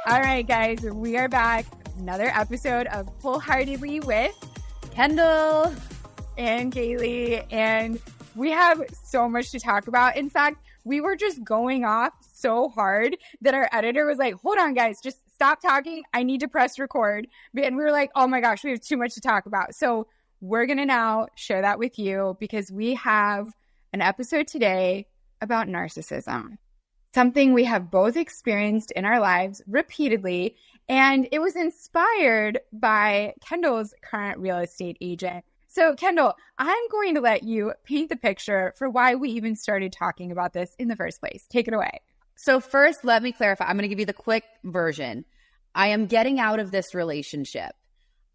All right, guys, we are back. Another episode of Wholeheartedly with Kendall and Galey, and we have so much to talk about. In fact, we were just going off so hard that our editor was like, hold on, guys, just stop talking. I need to press record. And we were like, oh my gosh, we have too much to talk about. So we're going to now share that with you because we have an episode today about narcissism. Something we have both experienced in our lives repeatedly, and it was inspired by Kendall's current real estate agent. So, Kendall, I'm going to let you paint the picture for why we even started talking about this in the first place. Take it away. So first, let me clarify. I'm going to give you the quick version. I am getting out of this relationship.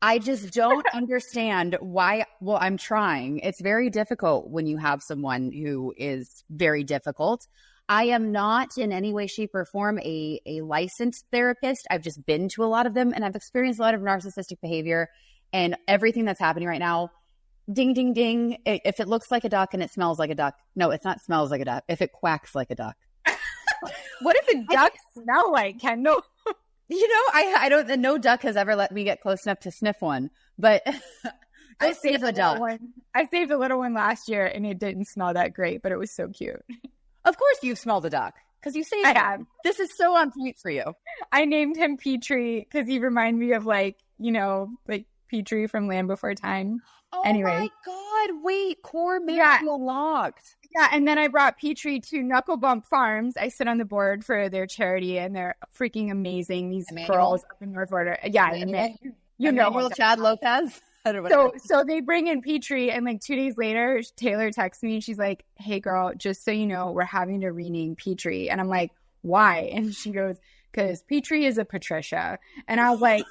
I just don't understand why. Well, I'm trying. It's very difficult when you have someone who is very difficult. I am not in any way, shape, or form a licensed therapist. I've just been to a lot of them, and I've experienced a lot of narcissistic behavior and everything that's happening right now. Ding, ding, ding. If it looks like a duck and it smells like a duck. No, it's not smells like a duck. If it quacks like a duck. What does a duck smell like, Kendall? You know, I don't, no duck has ever let me get close enough to sniff one, but I saved a duck. I saved a little one last year and it didn't smell that great, but it was so cute. Of course you've smelled a duck because you saved him. Have. This is so on point for you. I named him Petrie because he reminded me of like Petrie from Land Before Time. Oh anyway. My God. Wait, core manual locked. Yeah, and then I brought Petrie to Knuckle Bump Farms. I sit on the board for their charity, and they're freaking amazing. These girls up in North Florida. Yeah, you know Chad Lopez. So they bring in Petrie, and like 2 days later, Taylor texts me, and she's like, "Hey, girl, just so you know, we're having to rename Petrie." And I'm like, "Why?" And she goes, "Because Petrie is a Patricia." And I was like,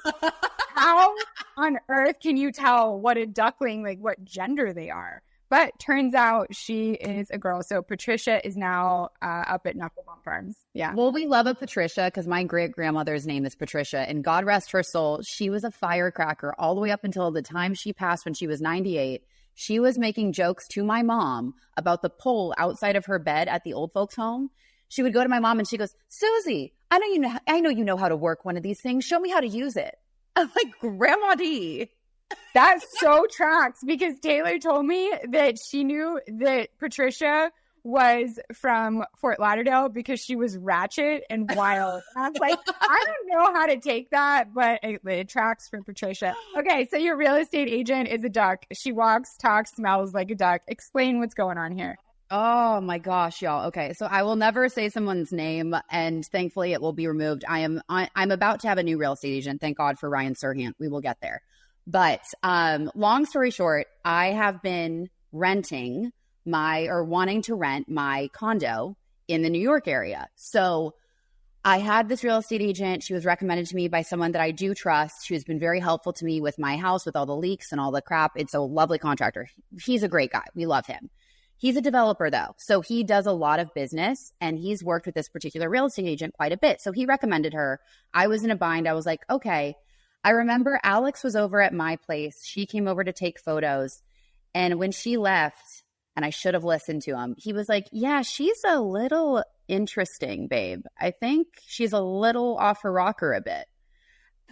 "How on earth can you tell what a duckling, like what gender they are?" But turns out she is a girl. So Patricia is now up at Knuckle Bump Farms. Yeah. Well, we love a Patricia because my great-grandmother's name is Patricia. And God rest her soul, she was a firecracker all the way up until the time she passed when she was 98. She was making jokes to my mom about the pole outside of her bed at the old folks' home. She would go to my mom and she goes, "Susie, I know you know how to work one of these things. Show me how to use it." I'm like, Grandma D. That so tracks because Taylor told me that she knew that Patricia was from Fort Lauderdale because she was ratchet and wild. And I was like, I don't know how to take that, but it tracks for Patricia. Okay, so your real estate agent is a duck. She walks, talks, smells like a duck. Explain what's going on here. Oh my gosh, y'all. Okay, so I will never say someone's name, and thankfully it will be removed. I'm about to have a new real estate agent. Thank God for Ryan Serhant. We will get there. But long story short, I have been wanting to rent my condo in the New York area. So I had this real estate agent. She was recommended to me by someone that I do trust. She has been very helpful to me with my house, with all the leaks and all the crap. It's a lovely contractor. He's a great guy. We love him. He's a developer though. So he does a lot of business and he's worked with this particular real estate agent quite a bit. So he recommended her. I was in a bind. I was like, okay. I remember Alex was over at my place. She came over to take photos. And when she left, and I should have listened to him, he was like, "Yeah, she's a little interesting, babe. I think she's a little off her rocker a bit."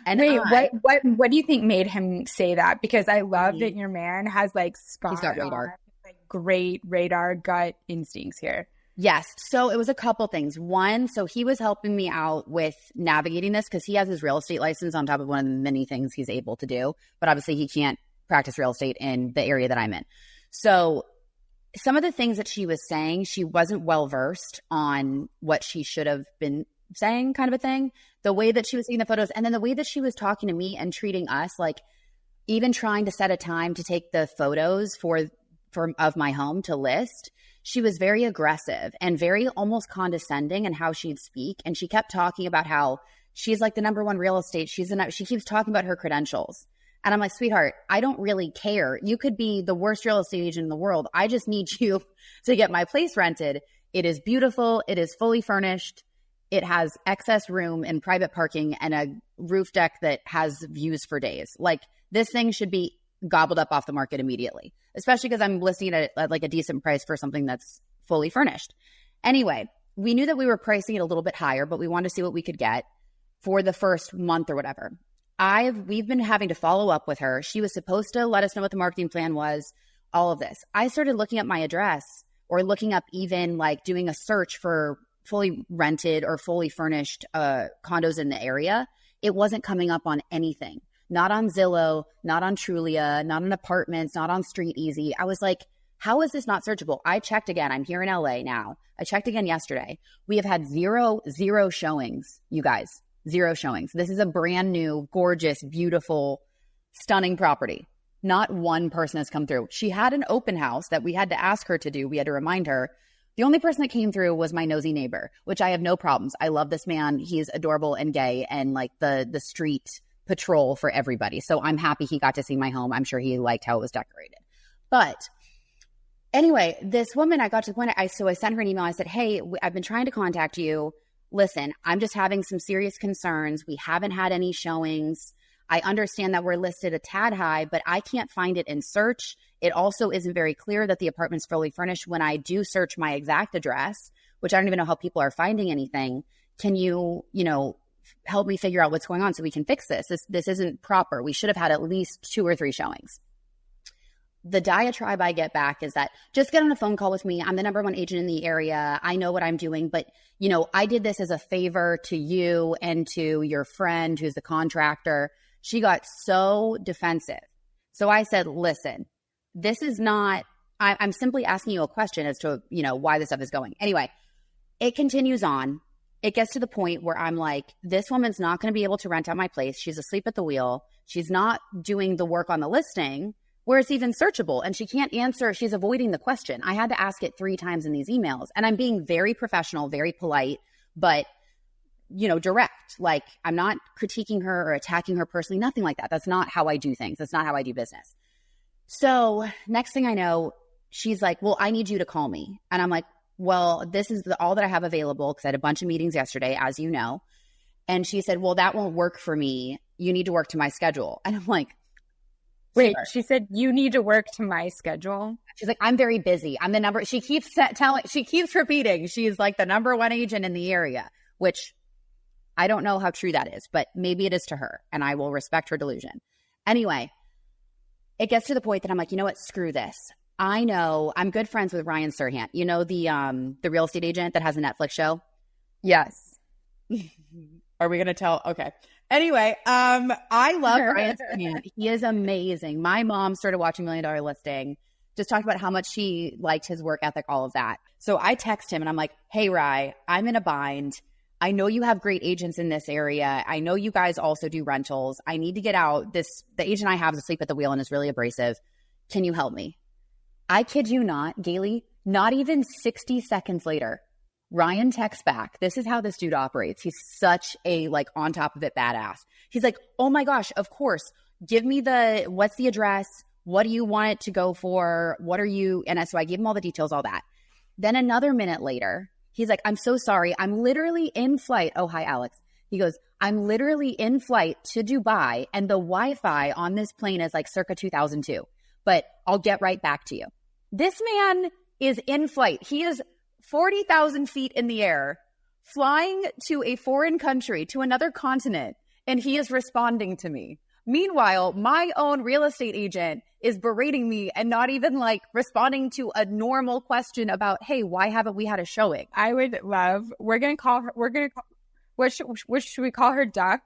And wait, what do you think made him say that? Because I love that your man has like he's got radar. Like great radar gut instincts here. Yes. So it was a couple things. One, so he was helping me out with navigating this because he has his real estate license on top of one of the many things he's able to do. But obviously he can't practice real estate in the area that I'm in. So some of the things that she was saying, she wasn't well versed on what she should have been saying, kind of a thing. The way that she was seeing the photos and then the way that she was talking to me and treating us, like even trying to set a time to take the photos of my home to list. She was very aggressive and very almost condescending in how she'd speak. And she kept talking about how she's like the number one real estate. She keeps talking about her credentials. And I'm like, sweetheart, I don't really care. You could be the worst real estate agent in the world. I just need you to get my place rented. It is beautiful. It is fully furnished. It has excess room and private parking and a roof deck that has views for days. Like this thing should be gobbled up off the market immediately, especially because I'm listing it at like a decent price for something that's fully furnished. Anyway, we knew that we were pricing it a little bit higher, but we wanted to see what we could get for the first month or whatever. We've been having to follow up with her. She was supposed to let us know what the marketing plan was, all of this. I started looking up my address or looking up even like doing a search for fully rented or fully furnished condos in the area. It wasn't coming up on anything. Not on Zillow, not on Trulia, not on Apartments, not on Street Easy. I was like, how is this not searchable? I checked again. I'm here in LA now. I checked again yesterday. We have had zero showings, you guys. 0 showings. This is a brand new, gorgeous, beautiful, stunning property. Not one person has come through. She had an open house that we had to ask her to do. We had to remind her. The only person that came through was my nosy neighbor, which I have no problems. I love this man. He's adorable and gay and like the street patrol for everybody. So I'm happy he got to see my home. I'm sure he liked how it was decorated. But anyway, this woman, I got to the point, so I sent her an email. I said, hey, I've been trying to contact you. Listen, I'm just having some serious concerns. We haven't had any showings. I understand that we're listed a tad high, but I can't find it in search. It also isn't very clear that the apartment's fully furnished when I do search my exact address, which I don't even know how people are finding anything. Can you, help me figure out what's going on so we can fix this? This isn't proper. We should have had at least 2 or 3 showings. The diatribe I get back is that just get on a phone call with me. I'm the number 1 agent in the area. I know what I'm doing, but I did this as a favor to you and to your friend who's the contractor. She got so defensive. So I said, listen, this is not, I'm simply asking you a question as to, why this stuff is going. Anyway, it continues on. It gets to the point where I'm like, this woman's not going to be able to rent out my place. She's asleep at the wheel. She's not doing the work on the listing where it's even searchable, and she can't answer. She's avoiding the question. I had to ask it 3 times in these emails, and I'm being very professional, very polite, but direct. Like, I'm not critiquing her or attacking her personally, nothing like that. That's not how I do things. That's not how I do business. So next thing I know, she's like, well, I need you to call me. And I'm like, well, this is all that I have available because I had a bunch of meetings yesterday, as you know. And she said, well, that won't work for me. You need to work to my schedule. And I'm like, wait, she said, you need to work to my schedule? She's like, I'm very busy. I'm the number. She keeps repeating. She's like the number 1 agent in the area, which I don't know how true that is, but maybe it is to her, and I will respect her delusion. Anyway, it gets to the point that I'm like, you know what? Screw this. I know I'm good friends with Ryan Serhant. The real estate agent that has a Netflix show? Yes. Are we going to tell? Okay. Anyway, I love Ryan Serhant. He is amazing. My mom started watching $1 Million Listing, just talked about how much she liked his work ethic, all of that. So I text him and I'm like, hey, Rye, I'm in a bind. I know you have great agents in this area. I know you guys also do rentals. I need to get out. The agent I have is asleep at the wheel and is really abrasive. Can you help me? I kid you not, Galey, not even 60 seconds later, Ryan texts back. This is how this dude operates. He's such a on top of it badass. He's like, oh my gosh, of course. Give me what's the address? What do you want it to go for? What are you? And so I gave him all the details, all that. Then another minute later, he's like, I'm so sorry. I'm literally in flight. Oh, hi, Alex. He goes, I'm literally in flight to Dubai and the Wi-Fi on this plane is circa 2002, but I'll get right back to you. This man is in flight. He is 40,000 feet in the air, flying to a foreign country, to another continent, and he is responding to me. Meanwhile, my own real estate agent is berating me and not even responding to a normal question about, hey, why haven't we had a showing? I would love, what should we call her? Duck?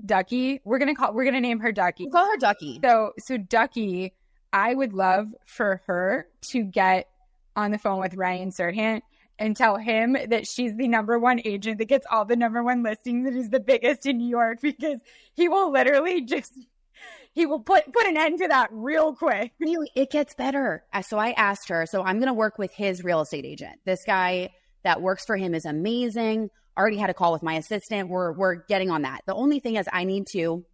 Ducky? We're going to name her Ducky. We'll call her Ducky. So Ducky, I would love for her to get on the phone with Ryan Serhant and tell him that she's the number 1 agent that gets all the number 1 listings and is the biggest in New York, because he will literally he will put an end to that real quick. Really, it gets better. So I asked her, so I'm going to work with his real estate agent. This guy that works for him is amazing. Already had a call with my assistant. We're getting on that. The only thing is I need to,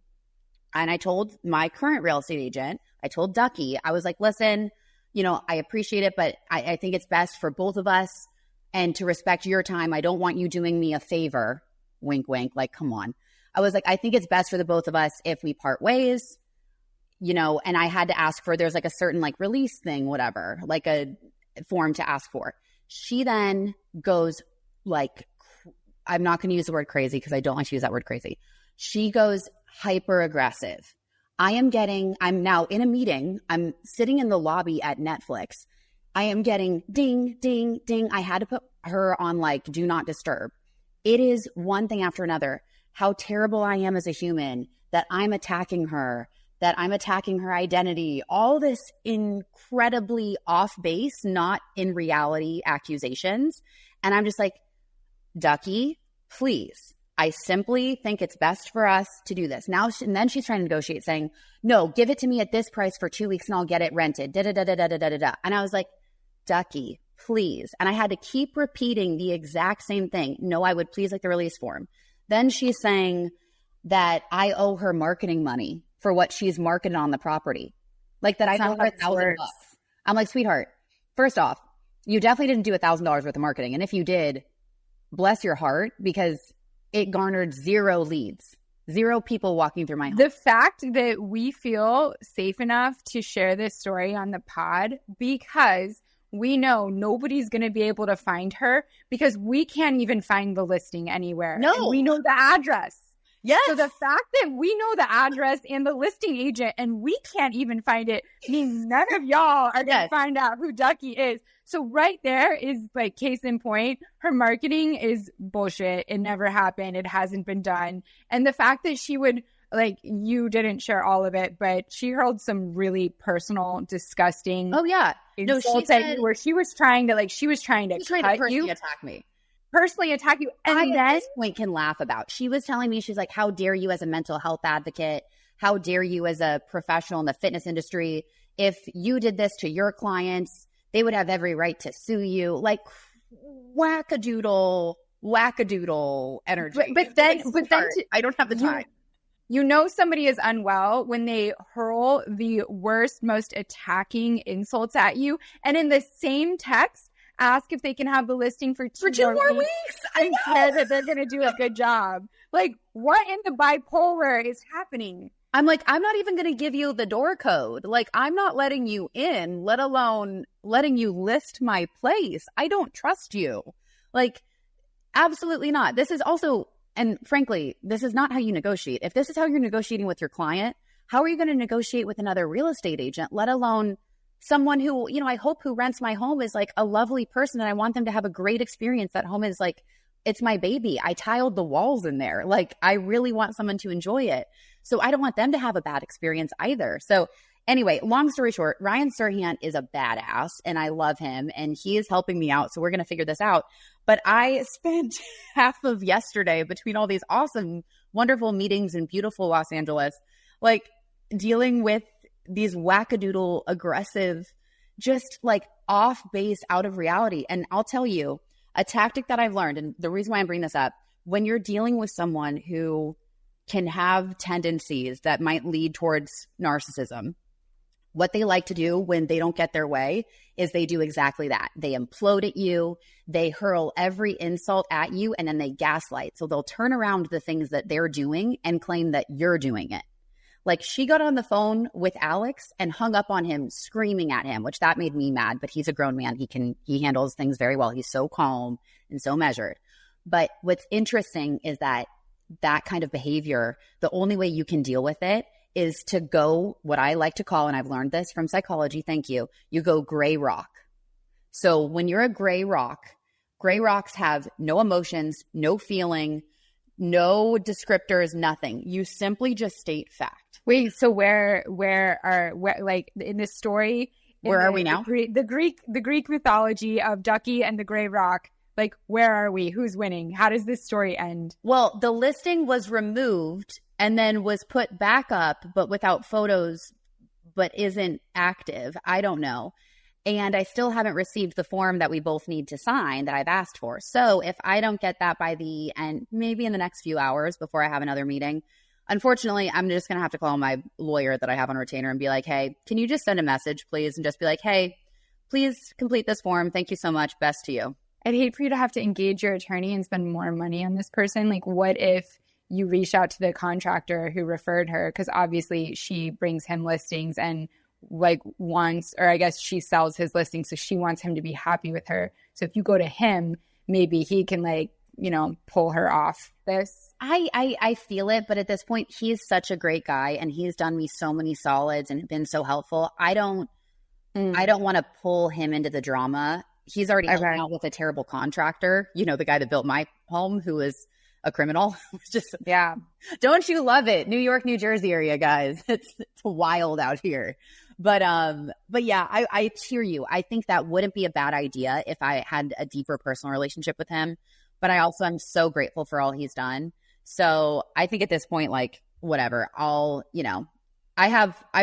and I told my current real estate agent, I told Ducky, I was like, listen, I appreciate it, but I think it's best for both of us and to respect your time. I don't want you doing me a favor. Wink, wink. Come on. I was like, I think it's best for the both of us if we part ways. and I had to ask for, there's like a certain like release thing, whatever, like a form to ask for. She then goes like, I'm not going to use the word crazy because I don't like to use that word crazy. She goes hyper aggressive. I'm now in a meeting. I'm sitting in the lobby at Netflix. I am getting ding, ding, ding. I had to put her on like do not disturb. It is one thing after another. How terrible I am as a human, that I'm attacking her, that I'm attacking her identity, all this incredibly off base, not in reality accusations. And I'm just like, Ducky, please. I simply think it's best for us to do this. Now, and then she's trying to negotiate saying, no, give it to me at this price for 2 weeks and I'll get it rented. Da, da, da, da, da, da, da, da. And I was like, Ducky, please. And I had to keep repeating the exact same thing. No, I would please like the release form. Then she's saying that I owe her marketing money for what she's marketed on the property. Like that I owe her $1,000. I'm like, sweetheart, first off, you definitely didn't do $1,000 worth of marketing. And if you did, bless your heart, because it garnered 0 leads, 0 people walking through my home. The fact that we feel safe enough to share this story on the pod, because we know nobody's going to be able to find her, because we can't even find the listing anywhere. No. And we know the address. Yes. So the fact that we know the address and the listing agent and we can't even find it means none of y'all are going to find out who Ducky is. So right there is like case in point. Her marketing is bullshit. It never happened. It hasn't been done. And the fact that she would, like, you didn't share all of it, but she hurled some really personal, disgusting. Oh yeah. No, she said, where she was trying to personally attack me. Personally attack you. And I then at this point can laugh about. She was telling me, she's like, how dare you as a mental health advocate? How dare you as a professional in the fitness industry? If you did this to your clients, they would have every right to sue you. Like wackadoodle energy. But then I don't have the time. You know somebody is unwell when they hurl the worst, most attacking insults at you. And in the same text, ask if they can have the listing for two more weeks. And say that they're going to do a good job. Like, what in the bipolar is happening? I'm like, I'm not even going to give you the door code. Like, I'm not letting you in, let alone letting you list my place. I don't trust you. Like, absolutely not. This is also, and frankly, this is not how you negotiate. If this is how you're negotiating with your client, how are you going to negotiate with another real estate agent, let alone someone who, I hope who rents my home is like a lovely person and I want them to have a great experience. That home is like, it's my baby. I tiled the walls in there. Like, I really want someone to enjoy it. So I don't want them to have a bad experience either. So anyway, long story short, Ryan Serhant is a badass and I love him and he is helping me out. So we're going to figure this out. But I spent half of yesterday between all these awesome, wonderful meetings in beautiful Los Angeles, like dealing with these wackadoodle, aggressive, just like off base, out of reality. And I'll tell you a tactic that I've learned, and the reason why I'm bringing this up, when you're dealing with someone who can have tendencies that might lead towards narcissism, what they like to do when they don't get their way is they do exactly that. They implode at you, they hurl every insult at you, and then they gaslight. So they'll turn around the things that they're doing and claim that you're doing it. Like, she got on the phone with Alex and hung up on him, screaming at him, which that made me mad, but he's a grown man. He handles things very well. He's so calm and so measured. But what's interesting is that kind of behavior, the only way you can deal with it is to go what I like to call, and I've learned this from psychology, thank you, you go gray rock. So when you're a gray rocks have no emotions, no feeling, no descriptors, nothing. You simply just state fact. Wait, so where like in this story, where are we now? The Greek mythology of Ducky and the Gray Rock. Like, where are we? Who's winning? How does this story end? Well, the listing was removed and then was put back up, but without photos, but isn't active. I don't know. And I still haven't received the form that we both need to sign that I've asked for. So if I don't get that by the end, maybe in the next few hours before I have another meeting, unfortunately, I'm just going to have to call my lawyer that I have on retainer and be like, hey, can you just send a message, please? And just be like, hey, please complete this form. Thank you so much. Best to you. I'd hate for you to have to engage your attorney and spend more money on this person. Like, what if you reach out to the contractor who referred her, because obviously she brings him listings and like wants, or I guess she sells his listings, so she wants him to be happy with her. So if you go to him, maybe he can like, you know, pull her off this. I feel it, but at this point, he's such a great guy and he's done me so many solids and been so helpful. I don't want to pull him into the drama. He's already hung out with a terrible contractor, you know, the guy that built my home, who is a criminal. Just, yeah. Don't you love it? New York, New Jersey area, guys. It's wild out here. But yeah, I hear you. I think that wouldn't be a bad idea if I had a deeper personal relationship with him. But I also am so grateful for all he's done. So I think at this point, like, whatever, I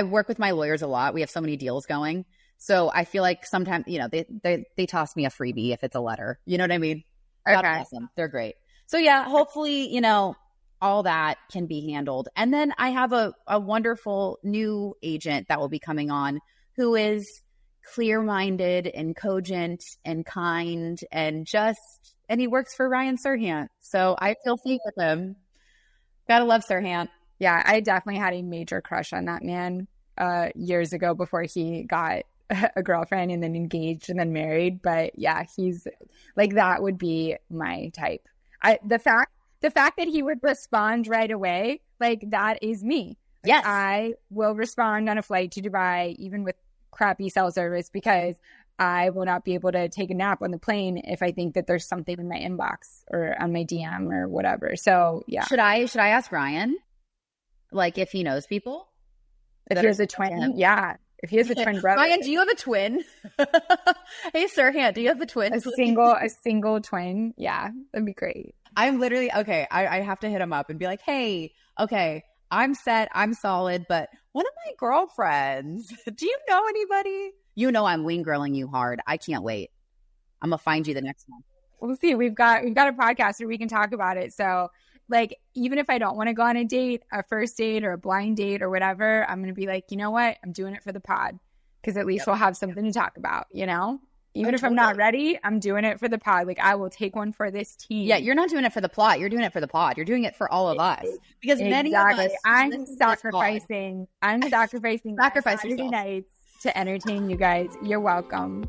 work with my lawyers a lot. We have so many deals going. So I feel like sometimes, you know, they toss me a freebie if it's a letter. You know what I mean? God bless them. They're great. So yeah, hopefully, you know, all that can be handled. And then I have a wonderful new agent that will be coming on who is clear-minded and cogent and kind and he works for Ryan Serhant. So I feel safe with him. Gotta love Serhant. Yeah, I definitely had a major crush on that man years ago before he got a girlfriend and then engaged and then married. But yeah, he's like, that would be my type. The fact that he would respond right away, like, that is me. Yes. I will respond on a flight to Dubai, even with crappy cell service, because I will not be able to take a nap on the plane if I think that there's something in my inbox or on my DM or whatever. So yeah. Should I ask Ryan, like, if he knows people? If he has a twin? Yeah. If he has a twin brother. Ryan, do you have a twin? Hey, Serhant, do you have a twin? A single twin. Yeah, that'd be great. I'm literally, okay, I have to hit him up and be like, hey, okay, I'm set, I'm solid, but one of my girlfriends, do you know anybody? You know I'm wing grilling you hard. I can't wait. I'm going to find you the next one. We'll see. We've got a podcast where we can talk about it. So, like, even if I don't want to go on a date, a first date or a blind date or whatever, I'm going to be like, you know what? I'm doing it for the pod, because at least we'll have something to talk about, you know? Even if I'm not ready, I'm doing it for the pod. Like, I will take one for this team. Yeah, you're not doing it for the plot. You're doing it for the pod. You're doing it for all of us. Because many of us, I'm sacrificing Saturday nights to entertain you guys. You're welcome.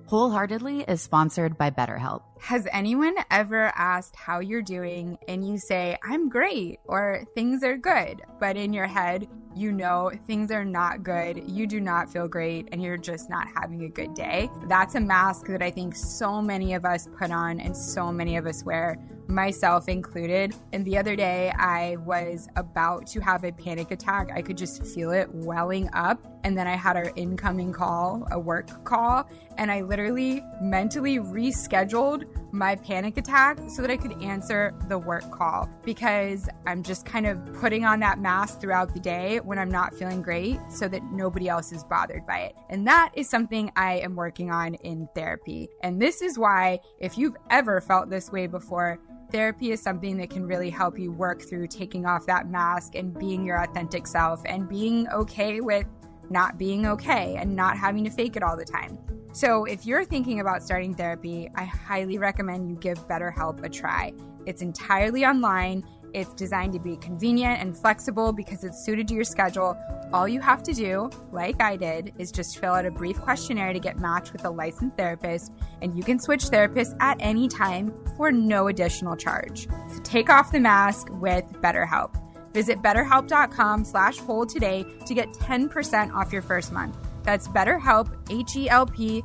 Wholeheartedly is sponsored by BetterHelp. Has anyone ever asked how you're doing and you say, I'm great, or things are good, but in your head, you know things are not good, you do not feel great, and you're just not having a good day? That's a mask that I think so many of us put on and so many of us wear, myself included. And the other day, I was about to have a panic attack. I could just feel it welling up. And then I had our incoming call, a work call, and I literally mentally rescheduled my panic attack so that I could answer the work call, because I'm just kind of putting on that mask throughout the day when I'm not feeling great so that nobody else is bothered by it. And that is something I am working on in therapy. And this is why, if you've ever felt this way before, therapy is something that can really help you work through taking off that mask and being your authentic self and being okay with not being okay and not having to fake it all the time. So if you're thinking about starting therapy, I highly recommend you give BetterHelp a try. It's entirely online. It's designed to be convenient and flexible because it's suited to your schedule. All you have to do, like I did, is just fill out a brief questionnaire to get matched with a licensed therapist, and you can switch therapists at any time for no additional charge. So take off the mask with BetterHelp. Visit betterhelp.com/whole today to get 10% off your first month. That's BetterHelp, HELP.com/whole,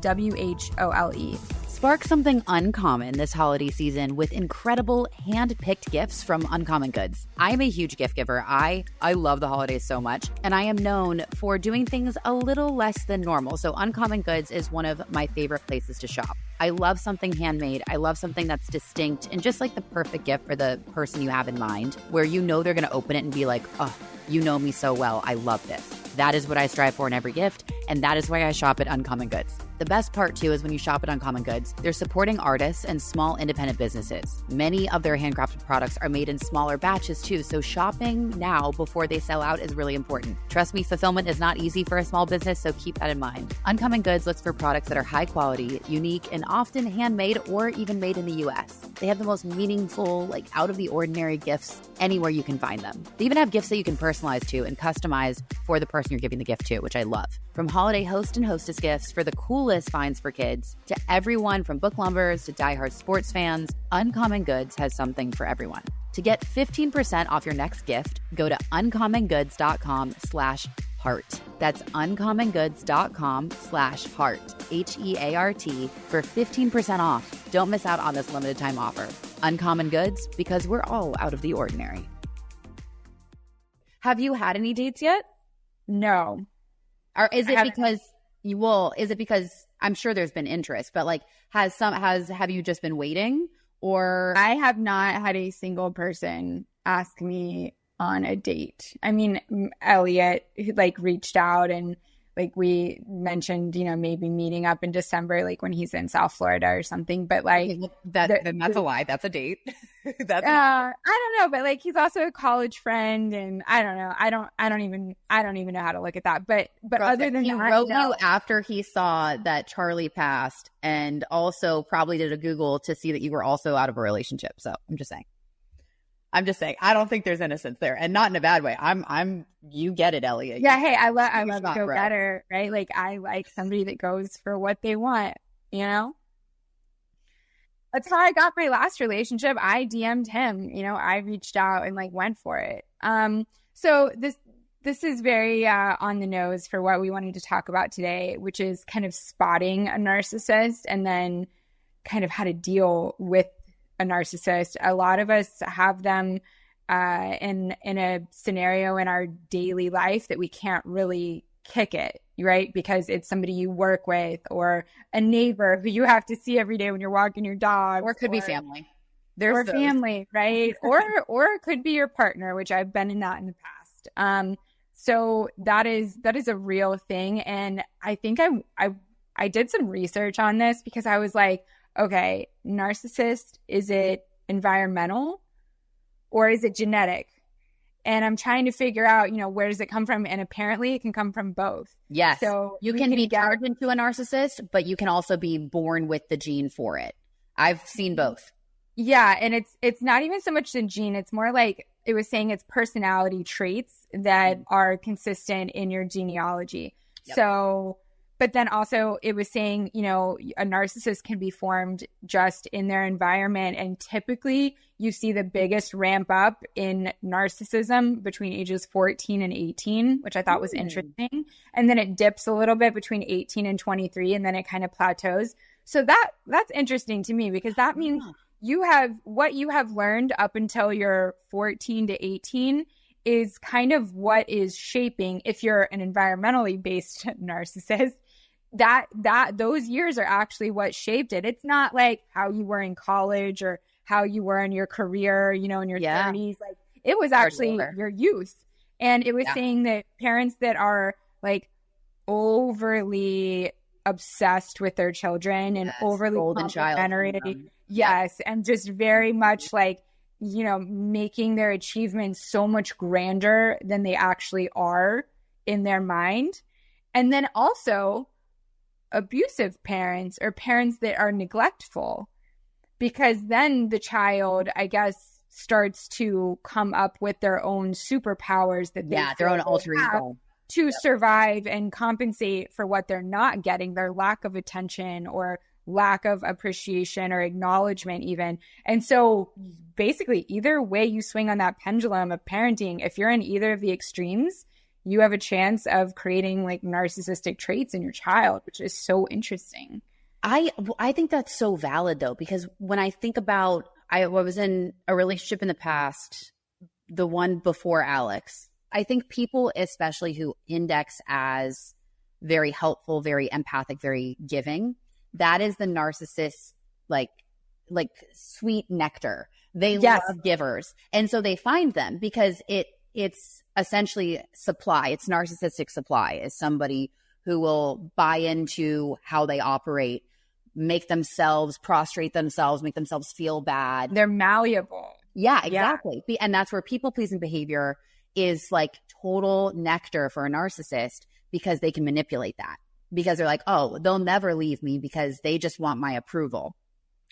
WHOLE. Spark something uncommon this holiday season with incredible hand-picked gifts from Uncommon Goods. I am a huge gift giver. I love the holidays so much, and I am known for doing things a little less than normal. So Uncommon Goods is one of my favorite places to shop. I love something handmade. I love something that's distinct and just like the perfect gift for the person you have in mind, where you know they're going to open it and be like, oh, you know me so well. I love this. That is what I strive for in every gift, and that is why I shop at Uncommon Goods. The best part too is when you shop at Uncommon Goods, they're supporting artists and small independent businesses. Many of their handcrafted products are made in smaller batches too, so shopping now before they sell out is really important. Trust me, fulfillment is not easy for a small business, so keep that in mind. Uncommon Goods looks for products that are high quality, unique, and often handmade or even made in the US. They have the most meaningful, like out of the ordinary gifts anywhere you can find them. They even have gifts that you can personalize to and customize for the person you're giving the gift to, which I love. From holiday host and hostess gifts for the coolest finds for kids to everyone from book lovers to diehard sports fans, Uncommon Goods has something for everyone. To get 15% off your next gift, go to uncommongoods.com/heart. That's uncommongoods.com/heart, HEART, for 15% off. Don't miss out on this limited time offer. Uncommon Goods, because we're all out of the ordinary. Have you had any dates yet? No. Or is it because I'm sure there's been interest, but like have you just been waiting? Or I have not had a single person ask me on a date. I mean, Elliot like reached out and like we mentioned, you know, maybe meeting up in December, like when he's in South Florida or something. But like then that's a lie. That's a date. I don't know, but like he's also a college friend, and I don't know. I don't even know how to look at that. But other than he that, wrote you after he saw that Charlie passed, and also probably did a Google to see that you were also out of a relationship. So I'm just saying. I don't think there's innocence there, and not in a bad way. You get it, Elliot. Yeah. Hey, I love to go getter, right? Like I like somebody that goes for what they want, you know? That's how I got my last relationship. I DM'd him, you know, I reached out and like went for it. So this is very on the nose for what we wanted to talk about today, which is kind of spotting a narcissist and then kind of how to deal with a narcissist. A lot of us have them in a scenario in our daily life that we can't really kick it, right? Because it's somebody you work with or a neighbor who you have to see every day when you're walking your dog. Or it could be family. Or family, right? or it could be your partner, which I've been in that in the past. So that is a real thing. And I think I did some research on this because I was like, okay, narcissist, is it environmental or is it genetic? And I'm trying to figure out, you know, where does it come from? And apparently it can come from both. Yes. So you can be turned into a narcissist, but you can also be born with the gene for it. I've seen both. Yeah. And it's not even so much the gene. It's more like it was saying it's personality traits that are consistent in your genealogy. Yep. So, but then also it was saying, you know, a narcissist can be formed just in their environment. And typically you see the biggest ramp up in narcissism between ages 14 and 18, which I thought was interesting. And then it dips a little bit between 18 and 23, and then it kind of plateaus. So that's interesting to me because that means you have what you have learned up until you're 14 to 18 is kind of what is shaping, if you're an environmentally based narcissist, that those years are actually what shaped it. It's not like how you were in college or how you were in your career, you know, in your 30s. Like it was actually your youth. And it was saying that parents that are like overly obsessed with their children and overly complimentary, and just very much like, you know, making their achievements so much grander than they actually are in their mind. And then also abusive parents or parents that are neglectful, because then the child, I guess, starts to come up with their own superpowers that they their own alter ego to survive and compensate for what they're not getting, their lack of attention or lack of appreciation or acknowledgement even. And so basically either way you swing on that pendulum of parenting, if you're in either of the extremes, you have a chance of creating like narcissistic traits in your child, which is so interesting. I think that's so valid though, because when I think about, I was in a relationship in the past, the one before Alex, I think people, especially who index as very helpful, very empathic, very giving, that is the narcissist, like sweet nectar. They love givers. And so they find them because it's essentially supply. It's narcissistic supply, is somebody who will buy into how they operate, make themselves prostrate themselves, make themselves feel bad. They're malleable. Yeah, exactly. Yeah. And that's where people-pleasing behavior is like total nectar for a narcissist, because they can manipulate that. Because they're like, oh, they'll never leave me because they just want my approval,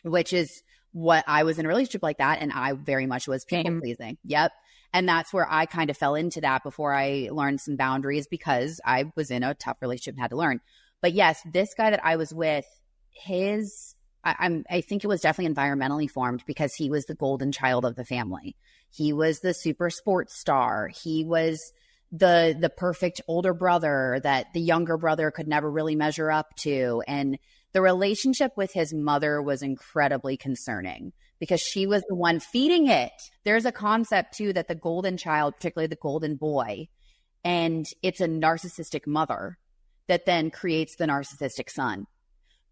which is what I was in a relationship like that. And I very much was people-pleasing. Yep. And that's where I kind of fell into that before I learned some boundaries, because I was in a tough relationship and had to learn. But yes, this guy that I was with, I think it was definitely environmentally formed, because he was the golden child of the family. He was the super sports star. He was the perfect older brother that the younger brother could never really measure up to. And the relationship with his mother was incredibly concerning, because she was the one feeding it. There's a concept too that the golden child, particularly the golden boy, and it's a narcissistic mother that then creates the narcissistic son,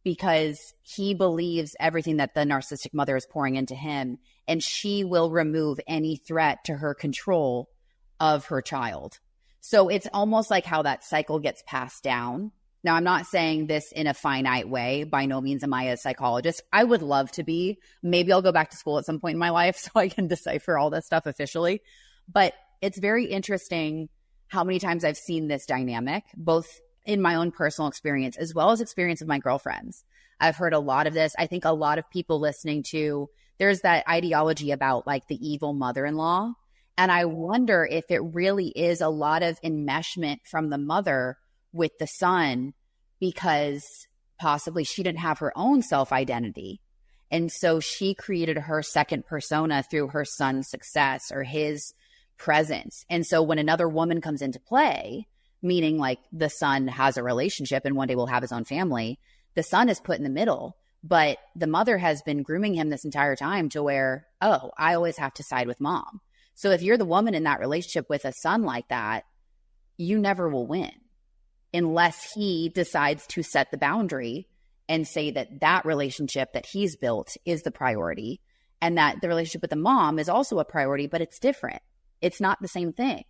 because he believes everything that the narcissistic mother is pouring into him, and she will remove any threat to her control of her child. So it's almost like how that cycle gets passed down. Now, I'm not saying this in a finite way. By no means am I a psychologist. I would love to be. Maybe I'll go back to school at some point in my life so I can decipher all this stuff officially. But it's very interesting how many times I've seen this dynamic, both in my own personal experience as well as experience of my girlfriends. I've heard a lot of this. I think a lot of people listening to, there's that ideology about like the evil mother-in-law. And I wonder if it really is a lot of enmeshment from the mother with the son, because possibly she didn't have her own self-identity. And so she created her second persona through her son's success or his presence. And so when another woman comes into play, meaning like the son has a relationship and one day will have his own family, the son is put in the middle, but the mother has been grooming him this entire time to where, oh, I always have to side with mom. So if you're the woman in that relationship with a son like that, you never will win unless he decides to set the boundary and say that that relationship that he's built is the priority, and that the relationship with the mom is also a priority, but it's different. It's not the same thing.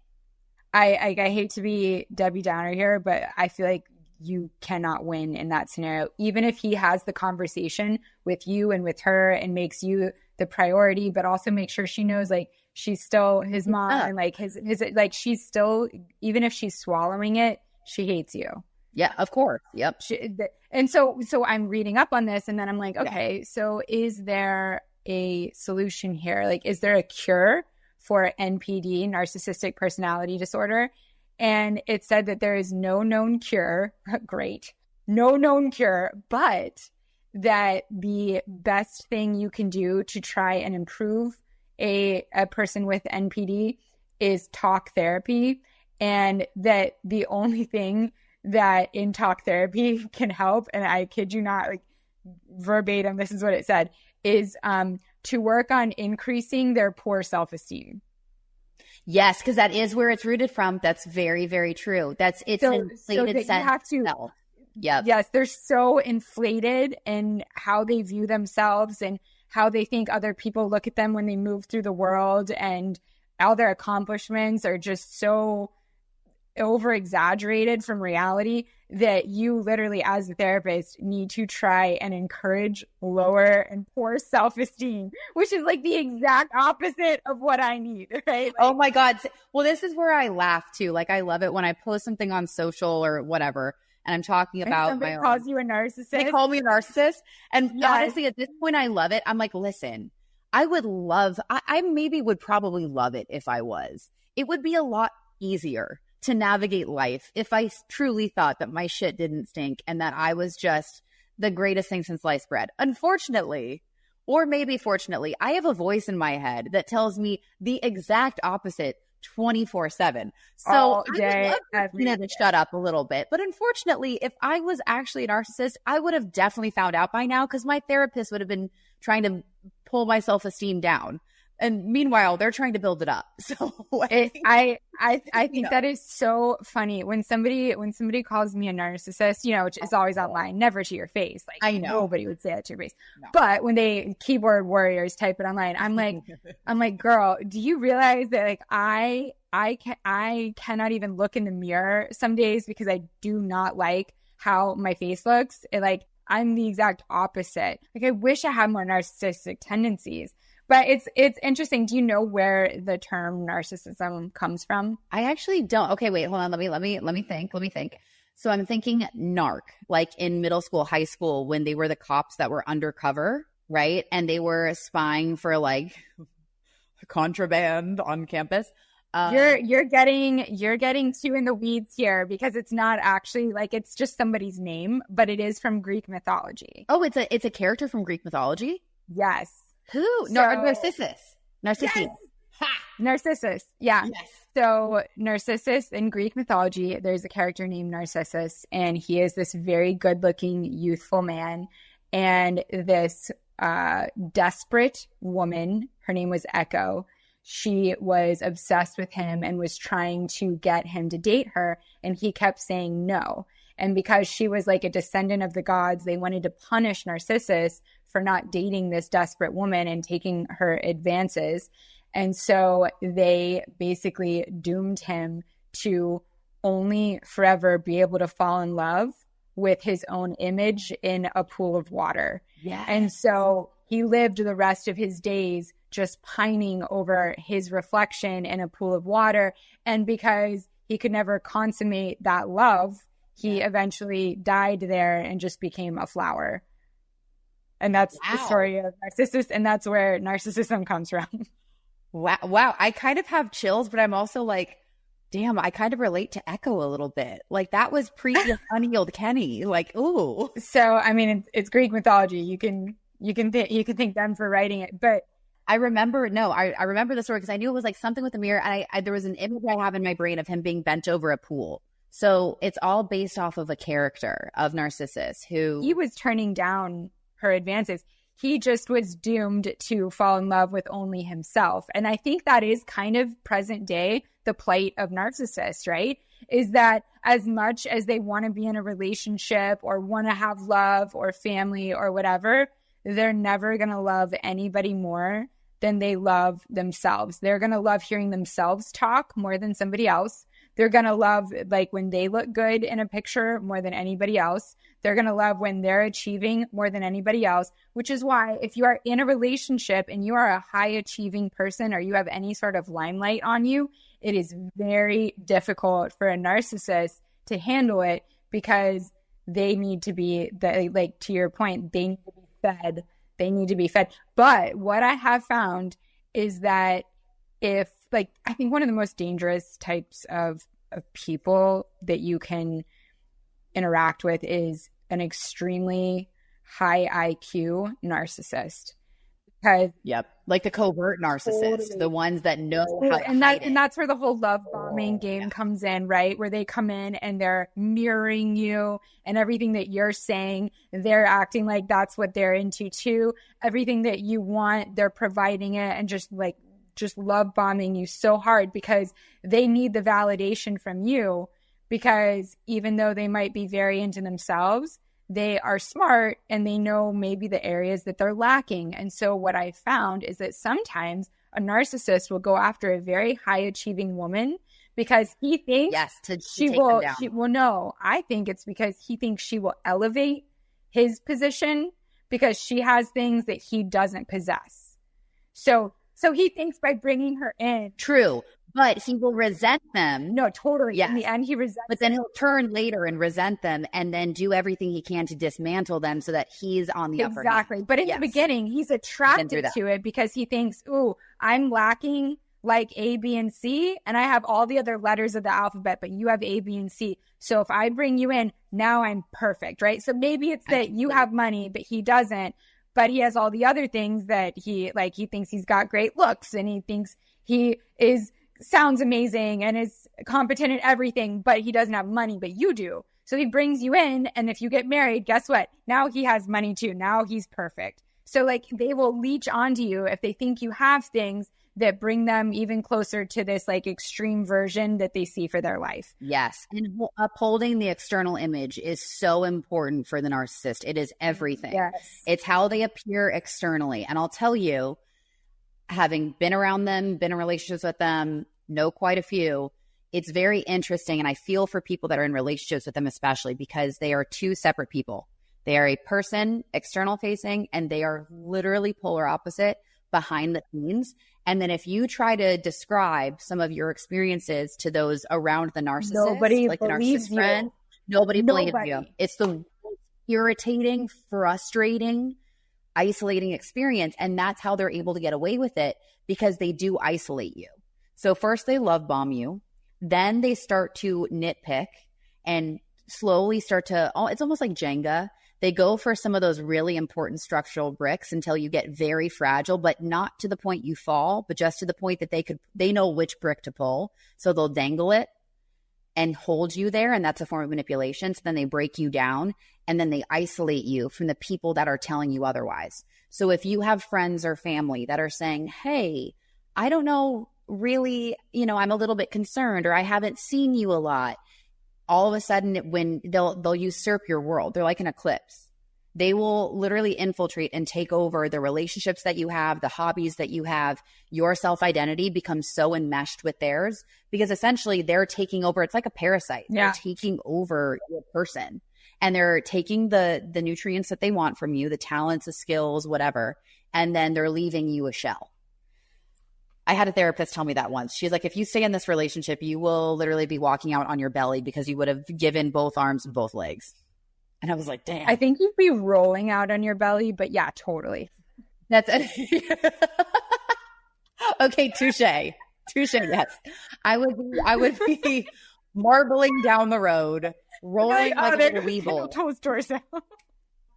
I hate to be Debbie Downer here, but I feel like you cannot win in that scenario. Even if he has the conversation with you and with her and makes you the priority, but also make sure she knows like she's still his mom and like his like she's still, even if she's swallowing it, she hates you. Yeah, of course. Yep. And so I'm reading up on this, and then I'm like, okay, so is there a solution here? Like, is there a cure for NPD, narcissistic personality disorder? And it said that there is no known cure. Great. No known cure, but that the best thing you can do to try and improve a person with NPD is talk therapy. And that the only thing that in talk therapy can help, and I kid you not, like verbatim, this is what it said, is to work on increasing their poor self-esteem. Yes, because that is where it's rooted from. That's very, very true. It's an inflated sense of self. Yep. Yes, they're so inflated in how they view themselves and how they think other people look at them when they move through the world, and all their accomplishments are just so over exaggerated from reality that you literally, as a therapist, need to try and encourage lower and poor self-esteem, which is like the exact opposite of what I need, right? Like, oh my God. Well, this is where I laugh too. Like, I love it when I post something on social or whatever, and I'm talking about somebody calls you a narcissist. They call me a narcissist. And honestly, at this point, I love it. I'm like, listen, I maybe would probably love it if I was. It would be a lot easier to navigate life if I truly thought that my shit didn't stink and that I was just the greatest thing since sliced bread. Unfortunately, or maybe fortunately, I have a voice in my head that tells me the exact opposite 24/7. So I would love to shut up a little bit. But unfortunately, if I was actually a narcissist, I would have definitely found out by now, because my therapist would have been trying to pull my self-esteem down. And meanwhile, they're trying to build it up. So I think that is so funny when somebody calls me a narcissist, which is always online, never to your face. Like, I know nobody would say that to your face. No. But when they keyboard warriors type it online, I'm like, girl, do you realize that like I I cannot even look in the mirror some days because I do not like how my face looks. Like, I'm the exact opposite. Like, I wish I had more narcissistic tendencies. But it's interesting. Do you know where the term narcissism comes from? I actually don't. Okay, wait, hold on. Let me think. So I'm thinking narc, like in middle school, high school, when they were the cops that were undercover, right? And they were spying for like contraband on campus. You're getting too in the weeds here because it's not actually like, it's just somebody's name, but it is from Greek mythology. Oh, it's a character from Greek mythology? Yes. Who? Narcissus. Narcissus. Yes. Ha! Narcissus. Yeah. Yes. So Narcissus in Greek mythology, there's a character named Narcissus, and he is this very good-looking, youthful man. And this desperate woman, her name was Echo, she was obsessed with him and was trying to get him to date her, and he kept saying no. And because she was like a descendant of the gods, they wanted to punish Narcissus for not dating this desperate woman and taking her advances. And so they basically doomed him to only forever be able to fall in love with his own image in a pool of water. Yeah. And so he lived the rest of his days just pining over his reflection in a pool of water. And because he could never consummate that love, he eventually died there and just became a flower. And that's the story of Narcissus, and that's where narcissism comes from. Wow. I kind of have chills, but I'm also like, damn, I kind of relate to Echo a little bit. Like, that was pre unhealed Kenny. Like, ooh. So, I mean, it's Greek mythology. You can thank them for writing it, but I remember the story because I knew it was like something with the mirror, and I there was an image I have in my brain of him being bent over a pool. So it's all based off of a character of Narcissus who he was turning down her advances. He just was doomed to fall in love with only himself. And I think that is kind of present day the plight of narcissists, right? Is that as much as they want to be in a relationship or want to have love or family or whatever, they're never going to love anybody more than they love themselves. They're going to love hearing themselves talk more than somebody else. They're going to love like when they look good in a picture more than anybody else. They're going to love when they're achieving more than anybody else, which is why if you are in a relationship and you are a high achieving person or you have any sort of limelight on you, it is very difficult for a narcissist to handle it because they need to be, like to your point, they need to be fed. They need to be fed. But what I have found is that if, like, I think one of the most dangerous types of people that you can interact with is an extremely high IQ narcissist. Because like the covert narcissist, the ones that know how to and that's where the whole love bombing game comes in, right? Where they come in and they're mirroring you and everything that you're saying, they're acting like that's what they're into too. Everything that you want, they're providing it, and just love bombing you so hard because they need the validation from you, because even though they might be very into themselves, they are smart and they know maybe the areas that they're lacking. And so what I found is that sometimes a narcissist will go after a very high achieving woman because he thinks I think it's because he thinks she will elevate his position because she has things that he doesn't possess. So he thinks by bringing her in. True. But he will resent them. No, totally. Yes. In the end, he resents But then he'll turn later and resent them and then do everything he can to dismantle them so that he's on the upper hand. Exactly. But in the beginning, he's attracted to it because he thinks, ooh, I'm lacking like A, B, and C, and I have all the other letters of the alphabet, but you have A, B, and C. So if I bring you in, now I'm perfect, right? So maybe it's that you have money, but he doesn't. But he has all the other things that he thinks he's got great looks and he thinks he sounds amazing and is competent in everything, but he doesn't have money, but you do. So he brings you in, and if you get married, guess what? Now he has money too. Now he's perfect. So like they will leech onto you if they think you have things that bring them even closer to this like extreme version that they see for their life. Yes. And upholding the external image is so important for the narcissist. It is everything. Yes. It's how they appear externally. And I'll tell you, having been around them, been in relationships with them, know quite a few. It's very interesting. And I feel for people that are in relationships with them, especially because they are two separate people. They are a person, external facing, and they are literally polar opposite behind the scenes. And then if you try to describe some of your experiences to those around the narcissist, nobody like the believes narcissist friend, nobody believes you. It's the irritating, frustrating, isolating experience. And that's how they're able to get away with it, because they do isolate you. So first they love bomb you. Then they start to nitpick and slowly start to, it's almost like Jenga. They go for some of those really important structural bricks until you get very fragile, but not to the point you fall, but just to the point that they know which brick to pull. So they'll dangle it and hold you there. And that's a form of manipulation. So then they break you down, and then they isolate you from the people that are telling you otherwise. So if you have friends or family that are saying, hey, I don't know, really, I'm a little bit concerned, or I haven't seen you a lot. All of a sudden, when they'll usurp your world, they're like an eclipse. They will literally infiltrate and take over the relationships that you have, the hobbies that you have. Your self-identity becomes so enmeshed with theirs, because essentially they're taking over. It's like a parasite. Yeah. They're taking over your person, and they're taking the nutrients that they want from you, the talents, the skills, whatever, and then they're leaving you a shell. I had a therapist tell me that once. She's like, if you stay in this relationship, you will literally be walking out on your belly because you would have given both arms and both legs. And I was like, damn. I think you'd be rolling out on your belly, but yeah, totally. That's it. Okay, touche. Yes. I would be marbling down the road, rolling like a little weevil. Toast torso.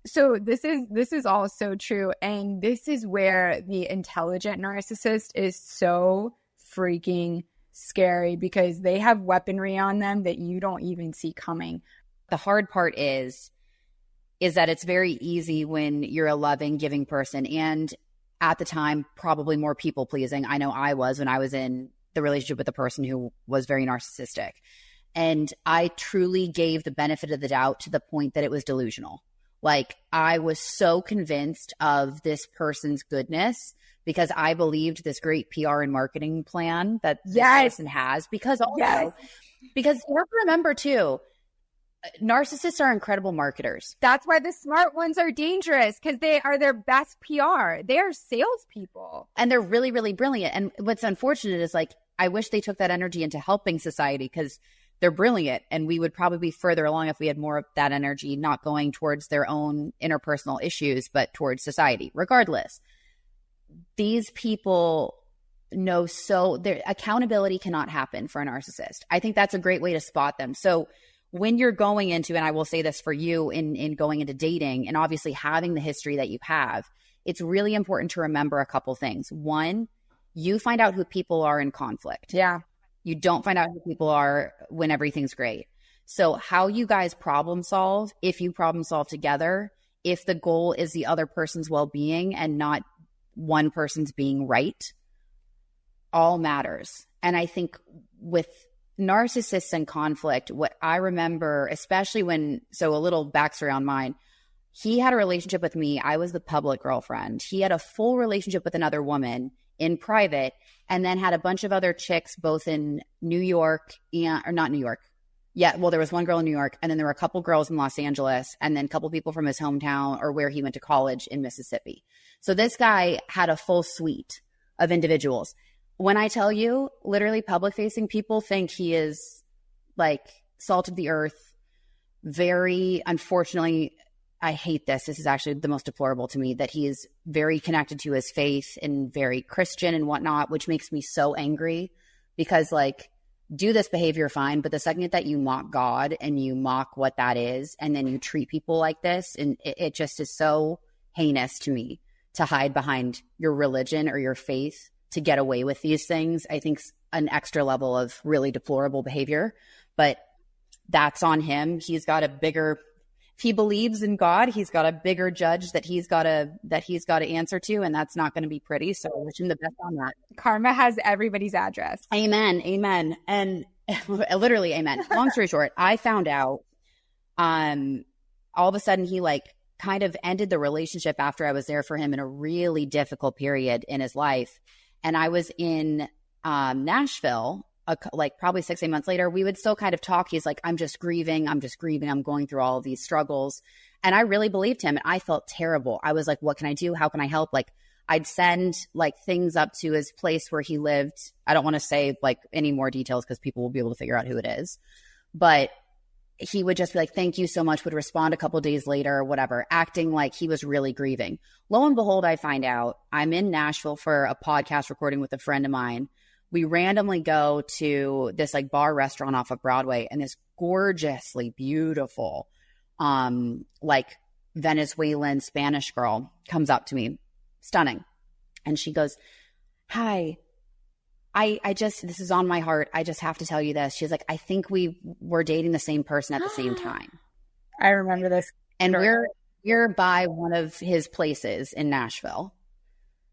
So this is all so true. And this is where the intelligent narcissist is so freaking scary, because they have weaponry on them that you don't even see coming. The hard part is that it's very easy when you're a loving, giving person, and at the time, probably more people pleasing. I know I was when I was in the relationship with a person who was very narcissistic. And I truly gave the benefit of the doubt to the point that it was delusional. Like, I was so convinced of this person's goodness because I believed this great PR and marketing plan that this person has. Because also, because you have to remember too, narcissists are incredible marketers. That's why the smart ones are dangerous, because they are their best PR. They are salespeople. And they're really, really brilliant. And what's unfortunate is, like, I wish they took that energy into helping society, because they're brilliant, and we would probably be further along if we had more of that energy, not going towards their own interpersonal issues, but towards society. Regardless, these people know, so their accountability cannot happen for a narcissist. I think that's a great way to spot them. So when you're going into, and I will say this for you in going into dating, and obviously having the history that you have, it's really important to remember a couple things. One, you find out who people are in conflict. Yeah. You don't find out who people are when everything's great. So how you guys problem solve, if you problem solve together, if the goal is the other person's well-being and not one person's being right, all matters. And I think with narcissists and conflict, what I remember, especially so a little backstory on mine, he had a relationship with me. I was the public girlfriend. He had a full relationship with another woman in private, and then had a bunch of other chicks, both in New York or not New York. Yeah, well, there was one girl in New York, and then there were a couple girls in Los Angeles, and then a couple people from his hometown or where he went to college in Mississippi. So this guy had a full suite of individuals. When I tell you, literally public-facing people think he is like salt of the earth, very, unfortunately, I hate this. This is actually the most deplorable to me, that he is very connected to his faith and very Christian and whatnot, which makes me so angry, because, like, do this behavior fine, but the second that you mock God and you mock what that is, and then you treat people like this, and it just is so heinous to me to hide behind your religion or your faith to get away with these things. I think an extra level of really deplorable behavior, but that's on him. He's got a bigger, if he believes in God, he's got a bigger judge that he's got to answer to, and that's not going to be pretty. So I wish him the best on that. Karma has everybody's address. Amen. And literally, amen. Long story short, I found out, all of a sudden he kind of ended the relationship after I was there for him in a really difficult period in his life. And I was in Nashville, like probably 6-8 months later, we would still kind of talk. He's like, I'm just grieving. I'm going through all of these struggles. And I really believed him. And I felt terrible. I was like, what can I do? How can I help? Like, I'd send like things up to his place where he lived. I don't want to say like any more details because people will be able to figure out who it is. But he would just be like, thank you so much, would respond a couple of days later or whatever, acting like he was really grieving. Lo and behold, I find out I'm in Nashville for a podcast recording with a friend of mine. We randomly go to this like bar restaurant off of Broadway, and this gorgeously beautiful, like Venezuelan Spanish girl comes up to me, stunning. And she goes, hi, I just, this is on my heart. I just have to tell you this. She's like, I think we were dating the same person at the same time. I remember this. And we're by one of his places in Nashville.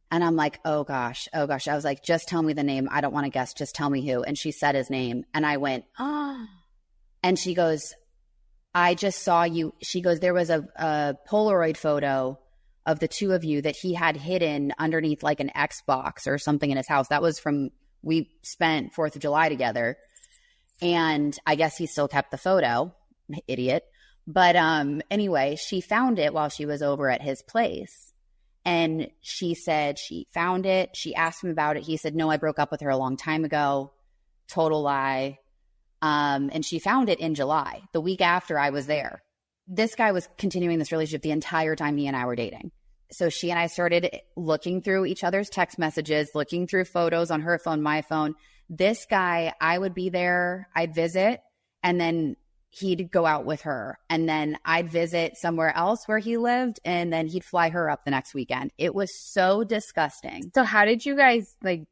And I'm like, oh gosh. I was like, just tell me the name. I don't want to guess. Just tell me who. And she said his name. And I went, ah. And she goes, I just saw you. She goes, there was a Polaroid photo of the two of you that he had hidden underneath like an Xbox or something in his house. That was from, we spent 4th of July together. And I guess he still kept the photo, idiot. But anyway, she found it while she was over at his place. And she said she found it. She asked him about it. He said, no, I broke up with her a long time ago. Total lie. And she found it in July, the week after I was there. This guy was continuing this relationship the entire time he and I were dating. So she and I started looking through each other's text messages, looking through photos on her phone, my phone. This guy, I would be there, I'd visit, and then he'd go out with her. And then I'd visit somewhere else where he lived, and then he'd fly her up the next weekend. It was so disgusting. So how did you guys, like,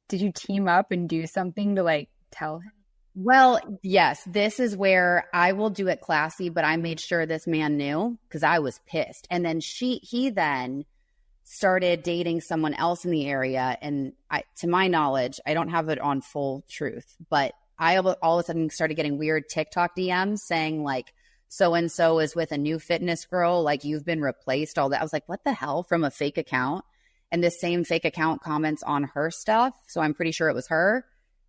did you team up and do something to, like, tell him? Well, yes, this is where I will do it classy, but I made sure this man knew because I was pissed. And then he then started dating someone else in the area. And to my knowledge, I don't have it on full truth, but I all of a sudden started getting weird TikTok DMs saying like, so-and-so is with a new fitness girl, like you've been replaced, all that. I was like, what the hell, from a fake account? And this same fake account comments on her stuff. So I'm pretty sure it was her.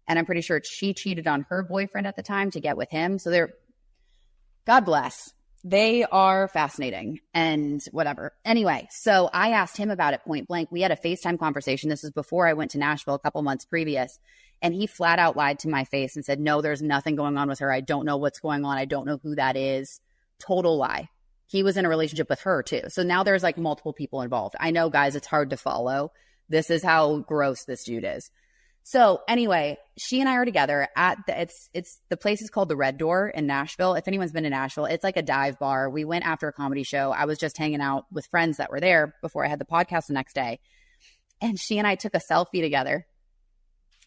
And I'm pretty sure she cheated on her boyfriend at the time to get with him. So they're, God bless. They are fascinating and whatever. Anyway, so I asked him about it point blank. We had a FaceTime conversation. This was before I went to Nashville a couple months previous. And he flat out lied to my face and said, no, there's nothing going on with her. I don't know what's going on. I don't know who that is. Total lie. He was in a relationship with her too. So now there's like multiple people involved. I know, guys, it's hard to follow. This is how gross this dude is. So anyway, she and I are together at the place is called the Red Door in Nashville. If anyone's been to Nashville, it's like a dive bar. We went after a comedy show. I was just hanging out with friends that were there before I had the podcast the next day. And she and I took a selfie together.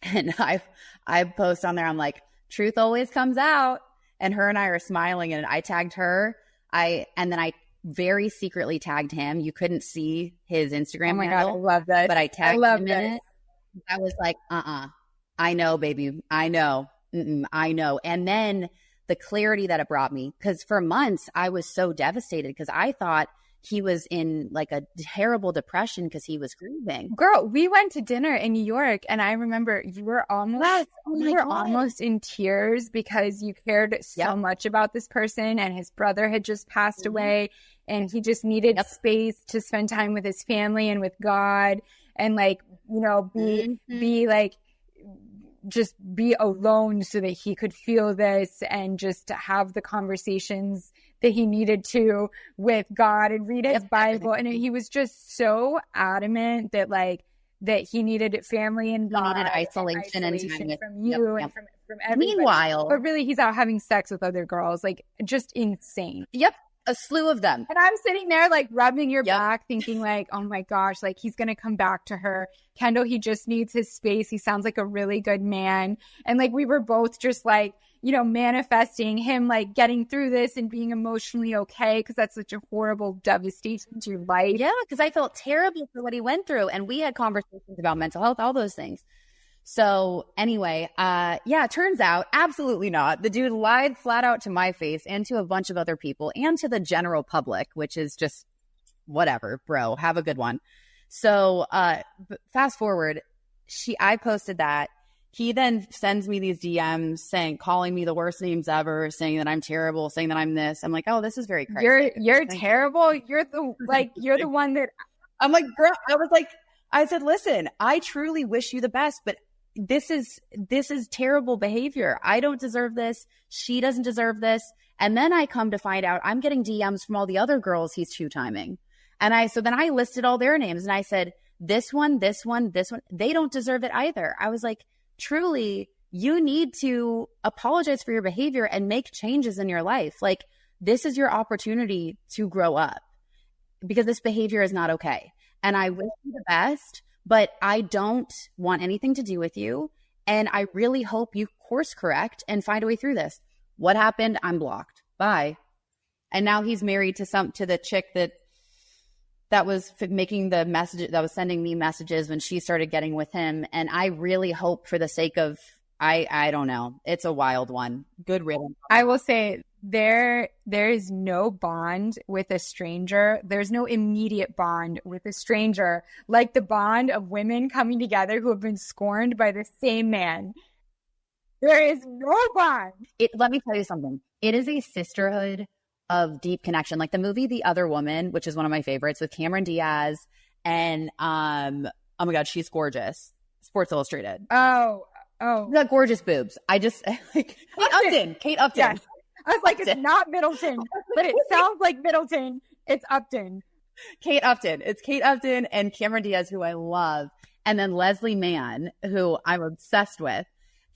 And I post on there, I'm like, truth always comes out. And her and I are smiling, and I tagged her. And then I very secretly tagged him. You couldn't see his Instagram. Oh my handle, God, I love that. But I tagged him in it. I was like, I know, baby. I know. I know. And then the clarity that it brought me, because for months I was so devastated because I thought he was in like a terrible depression because he was grieving. Girl, we went to dinner in New York, and I remember you were almost in tears because you cared so much about this person, and his brother had just passed away, and he just needed space to spend time with his family and with God. And like, you know, be like, just be alone so that he could feel this and just to have the conversations that he needed to with God and read his Bible. And he was just so adamant that like, that he needed family and God, he needed isolation and time from you and from everybody. Meanwhile, but really he's out having sex with other girls, like just insane. A slew of them. And I'm sitting there like rubbing your back thinking like, oh my gosh, like he's going to come back to her. Kendall, he just needs his space. He sounds like a really good man. And like we were both just like, you know, manifesting him like getting through this and being emotionally okay, because that's such a horrible devastation to your life. Yeah, because I felt terrible for what he went through. And we had conversations about mental health, all those things. So anyway, it turns out absolutely not. The dude lied flat out to my face and to a bunch of other people and to the general public, which is just whatever, bro. Have a good one. So fast forward, I posted that, He then sends me these DMs calling me the worst names ever, saying that I'm terrible, saying that I'm this. I'm like, oh, this is very crazy. You're terrible. You're the one that I'm like, girl, I said, listen, I truly wish you the best, but this is terrible behavior. I don't deserve this. She doesn't deserve this. And then I come to find out I'm getting DMs from all the other girls he's two-timing. So then I listed all their names and I said, this one, they don't deserve it either. I was like, truly, you need to apologize for your behavior and make changes in your life. Like, this is your opportunity to grow up because this behavior is not okay. And I wish you the best, but I don't want anything to do with you. And I really hope you course correct and find a way through this. What happened? I'm blocked. Bye. And now he's married to the chick that was making the message, that was sending me messages when she started getting with him. And I really hope, for the sake of, I don't know, it's a wild one. Good riddance. I will say there is no bond with a stranger. There's no immediate bond with a stranger like the bond of women coming together who have been scorned by the same man. There is no bond. Let me tell you something. It is a sisterhood of deep connection. Like the movie The Other Woman, which is one of my favorites, with Cameron Diaz and oh my God, she's gorgeous. Sports Illustrated. Oh. She's got gorgeous boobs. I just like Kate Upton. Yes. I was like, it's not Middleton, but it sounds like Middleton. It's Upton. Kate Upton. It's Kate Upton and Cameron Diaz, who I love. And then Leslie Mann, who I'm obsessed with.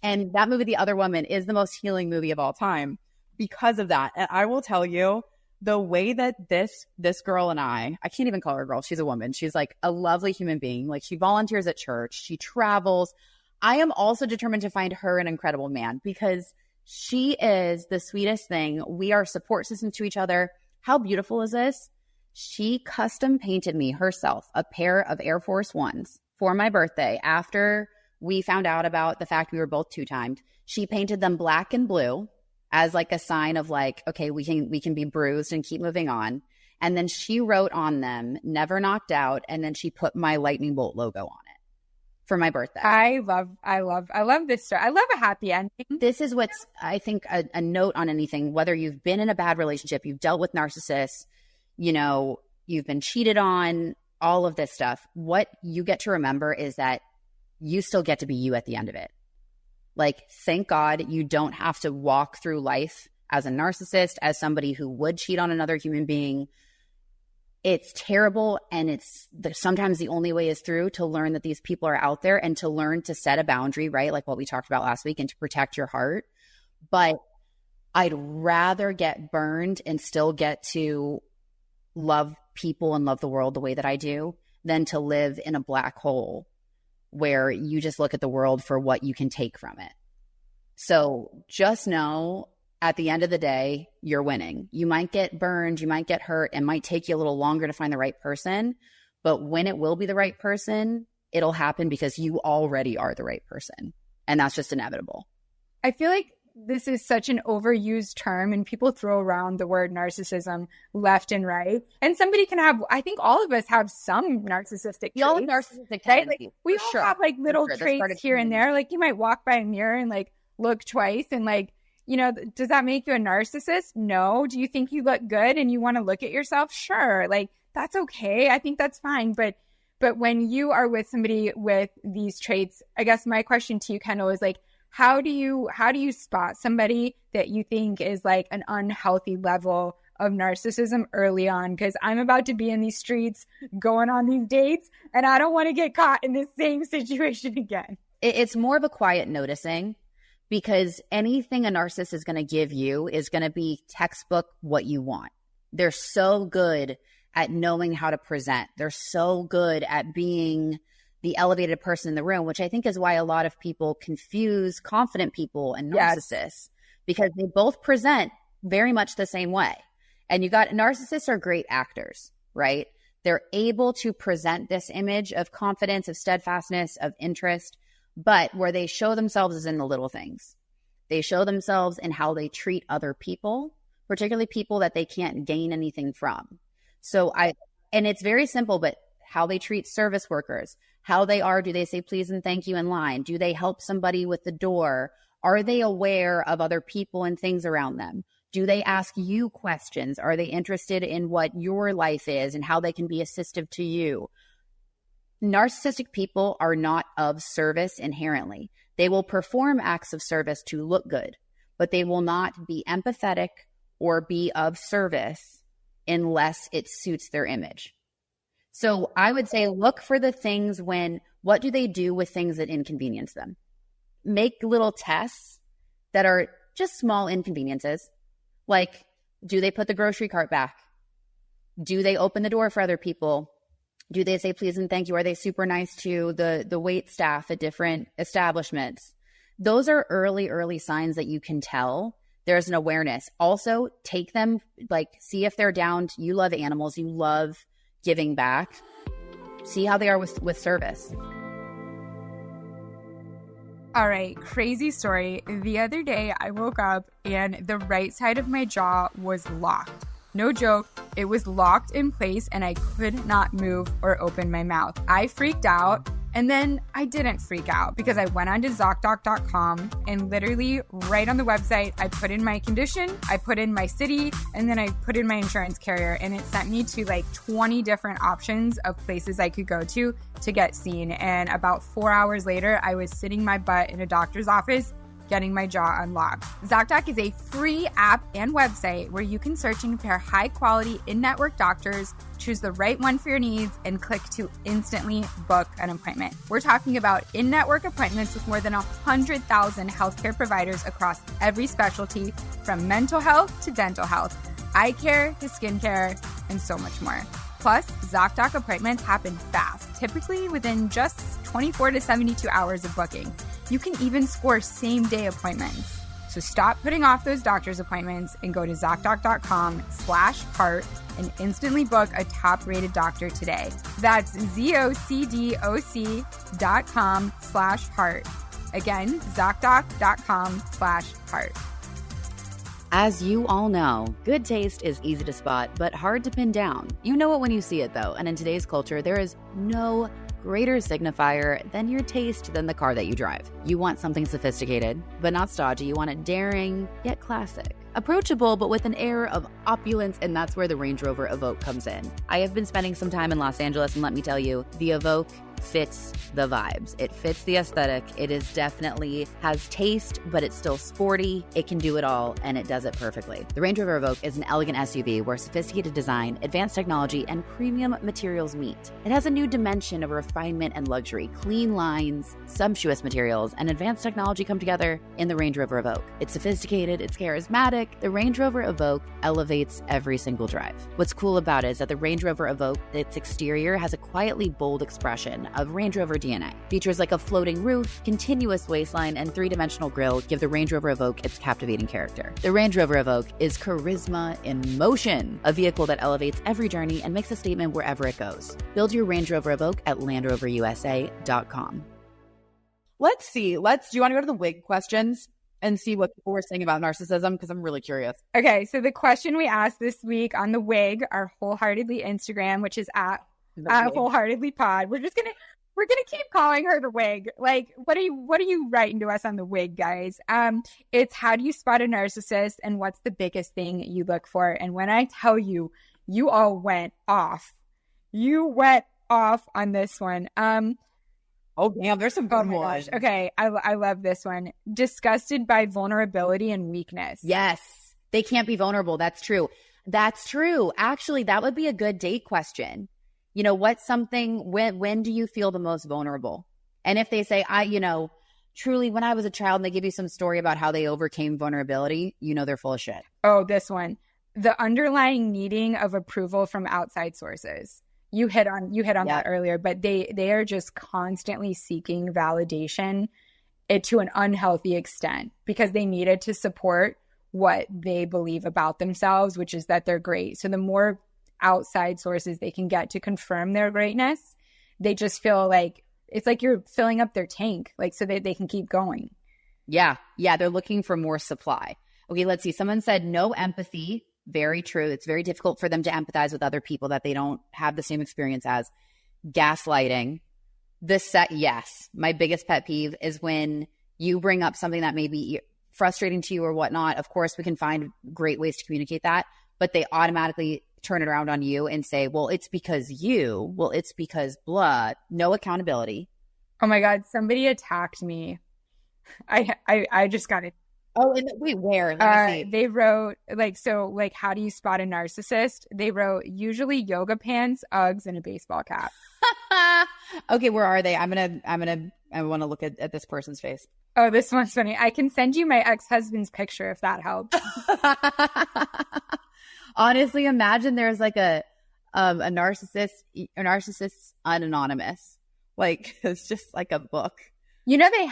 And that movie, The Other Woman, is the most healing movie of all time because of that. And I will tell you, the way that this girl and I can't even call her a girl. She's a woman. She's like a lovely human being. Like, she volunteers at church. She travels. I am also determined to find her an incredible man because she is the sweetest thing. We are support systems to each other. How beautiful is this? She custom painted me herself a pair of Air Force Ones for my birthday after we found out about the fact we were both two-timed. She painted them black and blue as like a sign of like, okay, we can be bruised and keep moving on. And then she wrote on them, never knocked out. And then she put my lightning bolt logo on it for my birthday. I love this story. I love a happy ending. This is what's, I think, a note on anything, whether you've been in a bad relationship, you've dealt with narcissists, you've been cheated on, all of this stuff. What you get to remember is that you still get to be you at the end of it. Like, thank God you don't have to walk through life as a narcissist, as somebody who would cheat on another human being. It's terrible, and sometimes the only way is through to learn that these people are out there and to learn to set a boundary, right? Like what we talked about last week, and to protect your heart. But I'd rather get burned and still get to love people and love the world the way that I do than to live in a black hole where you just look at the world for what you can take from it. So just know, at the end of the day, you're winning. You might get burned, you might get hurt, it might take you a little longer to find the right person, but when it will be the right person, it'll happen because you already are the right person. And that's just inevitable. I feel like this is such an overused term, and people throw around the word narcissism left and right. And somebody can have, I think all of us have some narcissistic traits. We all have narcissistic right? tendencies. Like, we all have like little traits here and there. Like, you might walk by a mirror and like look twice and like, does that make you a narcissist? No. Do you think you look good and you want to look at yourself? Sure. Like, that's okay. I think that's fine. But when you are with somebody with these traits, I guess my question to you, Kendall, is like, how do you spot somebody that you think is like an unhealthy level of narcissism early on? Because I'm about to be in these streets going on these dates, and I don't want to get caught in the same situation again. It's more of a quiet noticing, because anything a narcissist is going to give you is going to be textbook what you want. They're so good at knowing how to present. They're so good at being the elevated person in the room, which I think is why a lot of people confuse confident people and narcissists. Yes. Because they both present very much the same way. And narcissists are great actors, right? They're able to present this image of confidence, of steadfastness, of interest, but where they show themselves is in the little things. They show themselves in how they treat other people, particularly people that they can't gain anything from. And it's very simple, but how they treat service workers, how they are. Do they say please and thank you in line? Do they help somebody with the door? Are they aware of other people and things around them? Do they ask you questions? Are they interested in what your life is and how they can be assistive to you? Narcissistic people are not of service inherently. They will perform acts of service to look good, but they will not be empathetic or be of service unless it suits their image. So I would say look for the things what do they do with things that inconvenience them? Make little tests that are just small inconveniences. Like, do they put the grocery cart back? Do they open the door for other people? Do they say please and thank you? Are they super nice to the wait staff at different establishments? Those are early signs that you can tell there's an awareness. Also, take them, see if they're down. You love animals. You love giving back. See how they are with service. All right, crazy story. The other day I woke up and the right side of my jaw was locked. No joke, it was locked in place and I could not move or open my mouth. I freaked out, and then I didn't freak out because I went onto ZocDoc.com and literally right on the website, I put in my condition, I put in my city, and then I put in my insurance carrier, and it sent me to 20 different options of places I could go to get seen. And about 4 hours later, I was sitting my butt in a doctor's office getting my jaw unlocked. ZocDoc is a free app and website where you can search and compare high-quality in-network doctors, choose the right one for your needs, and click to instantly book an appointment. We're talking about in-network appointments with more than 100,000 healthcare providers across every specialty, from mental health to dental health, eye care to skincare, and so much more. Plus, ZocDoc appointments happen fast, typically within just 24 to 72 hours of booking. You can even score same-day appointments. So stop putting off those doctor's appointments and go to ZocDoc.com/heart and instantly book a top-rated doctor today. That's ZocDoc.com/heart. Again, ZocDoc.com/heart. As you all know, good taste is easy to spot, but hard to pin down. You know it when you see it, though, and in today's culture, there is no greater signifier than your taste than the car that you drive. You want something sophisticated, but not stodgy. You want it daring, yet classic. Approachable, but with an air of opulence, and that's where the Range Rover Evoque comes in. I have been spending some time in Los Angeles, and let me tell you, the Evoque fits the vibes. It fits the aesthetic. It is definitely has taste, but it's still sporty. It can do it all, and it does it perfectly. The Range Rover Evoque is an elegant SUV where sophisticated design, advanced technology, and premium materials meet. It has a new dimension of refinement and luxury. Clean lines, sumptuous materials, and advanced technology come together in the Range Rover Evoque. It's sophisticated, it's charismatic. The Range Rover Evoque elevates every single drive. What's cool about it is that the Range Rover Evoque, its exterior has a quietly bold expression of Range Rover DNA. Features like a floating roof, continuous waistline, and three-dimensional grille give the Range Rover Evoque its captivating character. The Range Rover Evoque is charisma in motion, a vehicle that elevates every journey and makes a statement wherever it goes. Build your Range Rover Evoque at LandRoverUSA.com. Let's see. Do you want to go to the wig questions and see what people were saying about narcissism? Because I'm really curious. Okay, so the question we asked this week on the wig, our Wholeheartedly Instagram, which is at Wholeheartedly Pod. We're gonna keep calling her the wig. What are you writing to us on the wig, guys? It's how do you spot a narcissist and what's the biggest thing you look for? And when I tell you, you all went off. You went off on this one. Oh damn, there's some good ones. Okay, I love this one. Disgusted by vulnerability and weakness. Yes, they can't be vulnerable. That's true. Actually, that would be a good date question. You know, when do you feel the most vulnerable? And if they say, truly, when I was a child, and they give you some story about how they overcame vulnerability, they're full of shit. Oh, this one. The underlying needing of approval from outside sources. You hit on that earlier, but they are just constantly seeking validation to an unhealthy extent because they need it to support what they believe about themselves, which is that they're great. So the more outside sources they can get to confirm their greatness, they just feel like it's like you're filling up their tank, so that they can keep going. Yeah, they're looking for more supply. Okay, let's see. Someone said no empathy. Very true. It's very difficult for them to empathize with other people that they don't have the same experience as. gaslighting, yes, my biggest pet peeve is when you bring up something that may be frustrating to you or whatnot. Of course, we can find great ways to communicate that, but they automatically turn it around on you and say, well, it's because it's because blah, no accountability. Oh my God, somebody attacked me. I just got it. Oh, and wait, where? Let me see. They wrote how do you spot a narcissist? They wrote usually yoga pants, Uggs, and a baseball cap. Okay, where are they? I want to look at this person's face. Oh, this one's funny. I can send you my ex-husband's picture if that helps. Honestly, imagine there's like a narcissist anonymous. Like it's just like a book. You know, they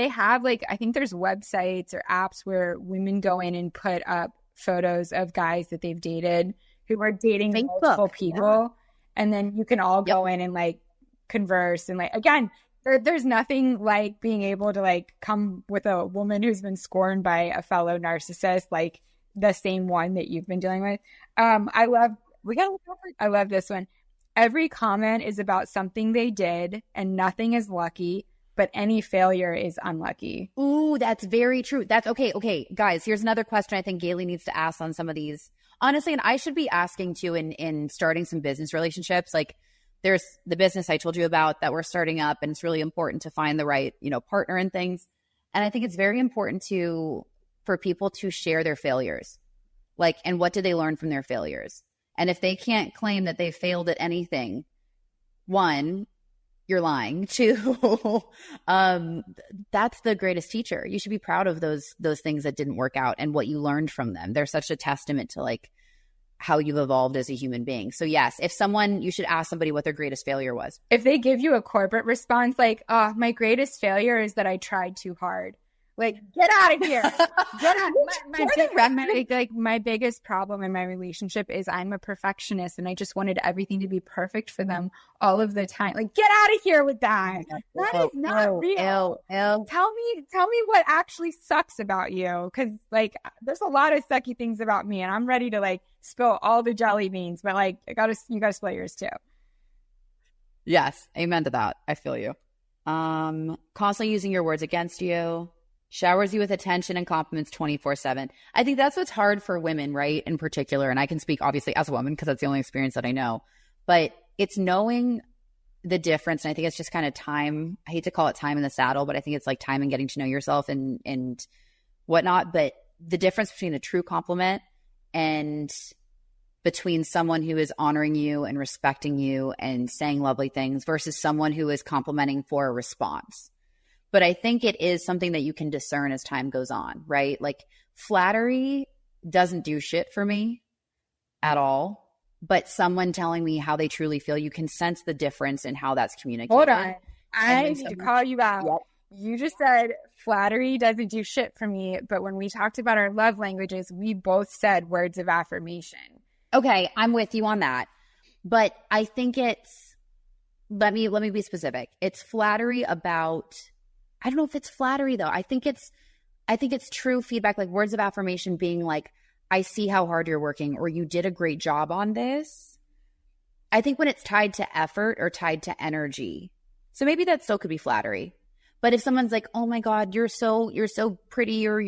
have like, I think there's websites or apps where women go in and put up photos of guys that they've dated who are dating multiple people. Yeah. And then you can all go in and like converse. And like, again, there's nothing like being able to like come with a woman who's been scorned by a fellow narcissist, like the same one that you've been dealing with. I love this one. Every comment is about something they did and nothing is lucky, but any failure is unlucky. Ooh, that's very true. That's okay. Okay, guys, here's another question I think Galey needs to ask on some of these. Honestly, and I should be asking too in starting some business relationships. Like there's the business I told you about that we're starting up, and it's really important to find the right, partner and things. And I think it's very important for people to share their failures. Like, and what did they learn from their failures? And if they can't claim that they failed at anything, one, you're lying. Two, that's the greatest teacher. You should be proud of those things that didn't work out and what you learned from them. They're such a testament to like how you've evolved as a human being. So yes, you should ask somebody what their greatest failure was. If they give you a corporate response like, oh, my greatest failure is that I tried too hard. Like, get out of here. Get out. My biggest problem in my relationship is I'm a perfectionist and I just wanted everything to be perfect for them all of the time. Like, get out of here with that. That is not real. Tell me what actually sucks about you. Cause like, there's a lot of sucky things about me and I'm ready to like spill all the jelly beans, but like, you gotta spill yours too. Yes. Amen to that. I feel you. Constantly using your words against you. Showers you with attention and compliments 24/7. I think that's what's hard for women, right? In particular. And I can speak obviously as a woman because that's the only experience that I know. But it's knowing the difference. And I think it's just kind of time. I hate to call it time in the saddle, but I think it's like time and getting to know yourself and whatnot. But the difference between a true compliment and between someone who is honoring you and respecting you and saying lovely things versus someone who is complimenting for a response. But I think it is something that you can discern as time goes on, right? Like flattery doesn't do shit for me at all. But someone telling me how they truly feel, you can sense the difference in how that's communicated. Hold on. I need to call you out. Yep. You just said flattery doesn't do shit for me. But when we talked about our love languages, we both said words of affirmation. Okay, I'm with you on that. But I think it's, let me be specific. It's flattery about, I don't know if it's flattery though. I think it's true feedback, like words of affirmation being like, I see how hard you're working, or you did a great job on this. I think when it's tied to effort or tied to energy. So maybe that still could be flattery. But if someone's like, oh my God, you're so pretty, or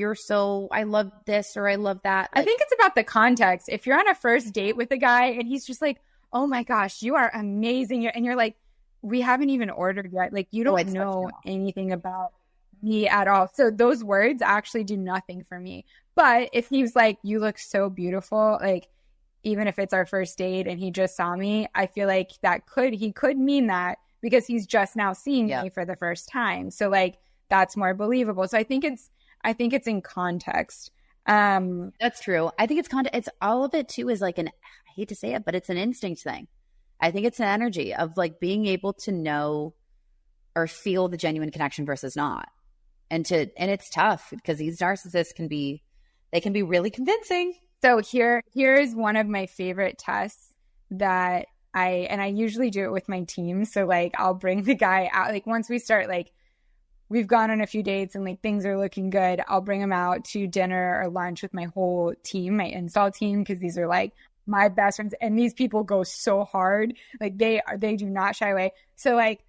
I love this, or I love that. Like, I think it's about the context. If you're on a first date with a guy and he's just like, oh my gosh, you are amazing. And you're like, we haven't even ordered yet. Like, you don't know anything about me at all. So those words actually do nothing for me. But if he's like, you look so beautiful, like, even if it's our first date and he just saw me, I feel like he could mean that because he's just now seeing me for the first time. So like, that's more believable. So I think it's in context. That's true. I think it's all of it too is like I hate to say it, but it's an instinct thing. I think it's an energy of like being able to know or feel the genuine connection versus not. And it's tough because these narcissists can be really convincing. So here is one of my favorite tests that I usually do it with my team. So like, I'll bring the guy out, like once we start, like we've gone on a few dates and like things are looking good, I'll bring him out to dinner or lunch with my whole team, my install team. Cause these are like my best friends, and these people go so hard. Like they do not shy away. So like,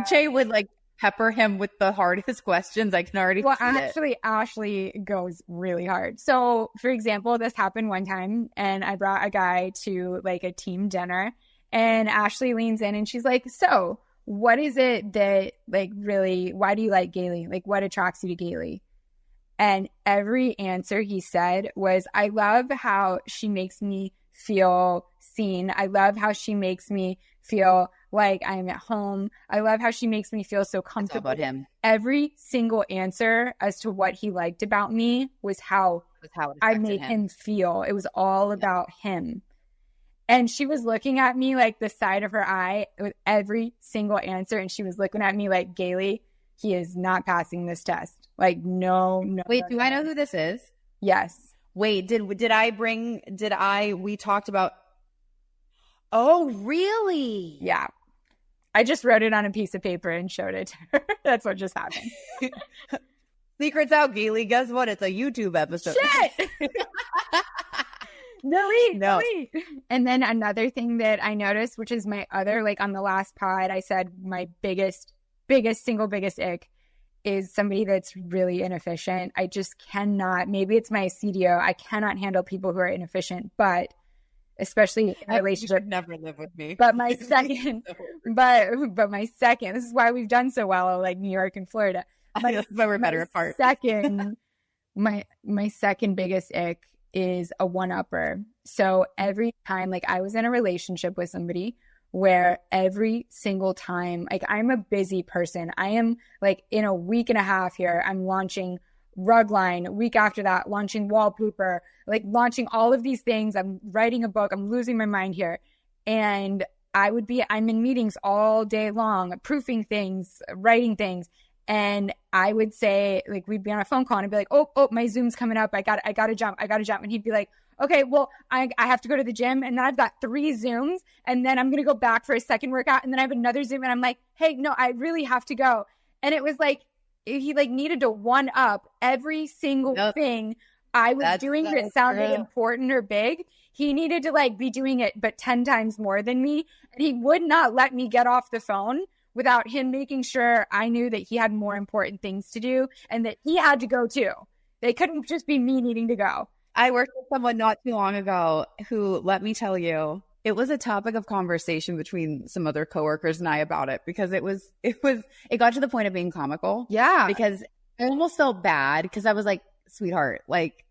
Jay would like pepper him with the hardest questions. I can already see actually, Ashley goes really hard. So for example, this happened one time and I brought a guy to like a team dinner and Ashley leans in and she's like, so what is it that like really, why do you like Galey? Like what attracts you to Galey? And every answer he said was, I love how she makes me feel seen. I love how she makes me feel like I'm at home. I love how she makes me feel so comfortable. About him. Every single answer as to what he liked about me was how I made him feel. It was all about him. And she was looking at me like the side of her eye with every single answer. And she was looking at me like, Galey, he is not passing this test. Like, no. Wait, do I know who this is? Yes. Wait, we talked about, oh, really? Yeah. I just wrote it on a piece of paper and showed it to her. That's what just happened. Secrets out, Galey. Guess what? It's a YouTube episode. Shit! No. And then another thing that I noticed, which is my other, like on the last pod, I said my biggest ick is somebody that's really inefficient. I just cannot, maybe it's my CDO, I cannot handle people who are inefficient, but especially in a relationship. You never live with me. But my second, this is why we've done so well, like New York and Florida. That's why we're better apart. My second biggest ick is a one-upper. So every time, like I was in a relationship with somebody where every single time, like I'm a busy person. I am like in a week and a half here, I'm launching Rugline. A week after that, launching Wallpaper, like launching all of these things. I'm writing a book. I'm losing my mind here. And I'm in meetings all day long, proofing things, writing things. And I would say, like, we'd be on a phone call and I'd be like, oh, my Zoom's coming up. I got to jump. And he'd be like, okay, well, I have to go to the gym and then I've got 3 Zooms and then I'm going to go back for a second workout and then I have another Zoom and I'm like, hey, no, I really have to go. And it was like, he like needed to one up every single thing I was doing that sounded important or big. He needed to like be doing it, but 10 times more than me. And he would not let me get off the phone without him making sure I knew that he had more important things to do and that he had to go too. They couldn't just be me needing to go. I worked with someone not too long ago who, let me tell you, it was a topic of conversation between some other coworkers and I about it because it got to the point of being comical. Yeah. Because I almost felt bad because I was like, sweetheart, like,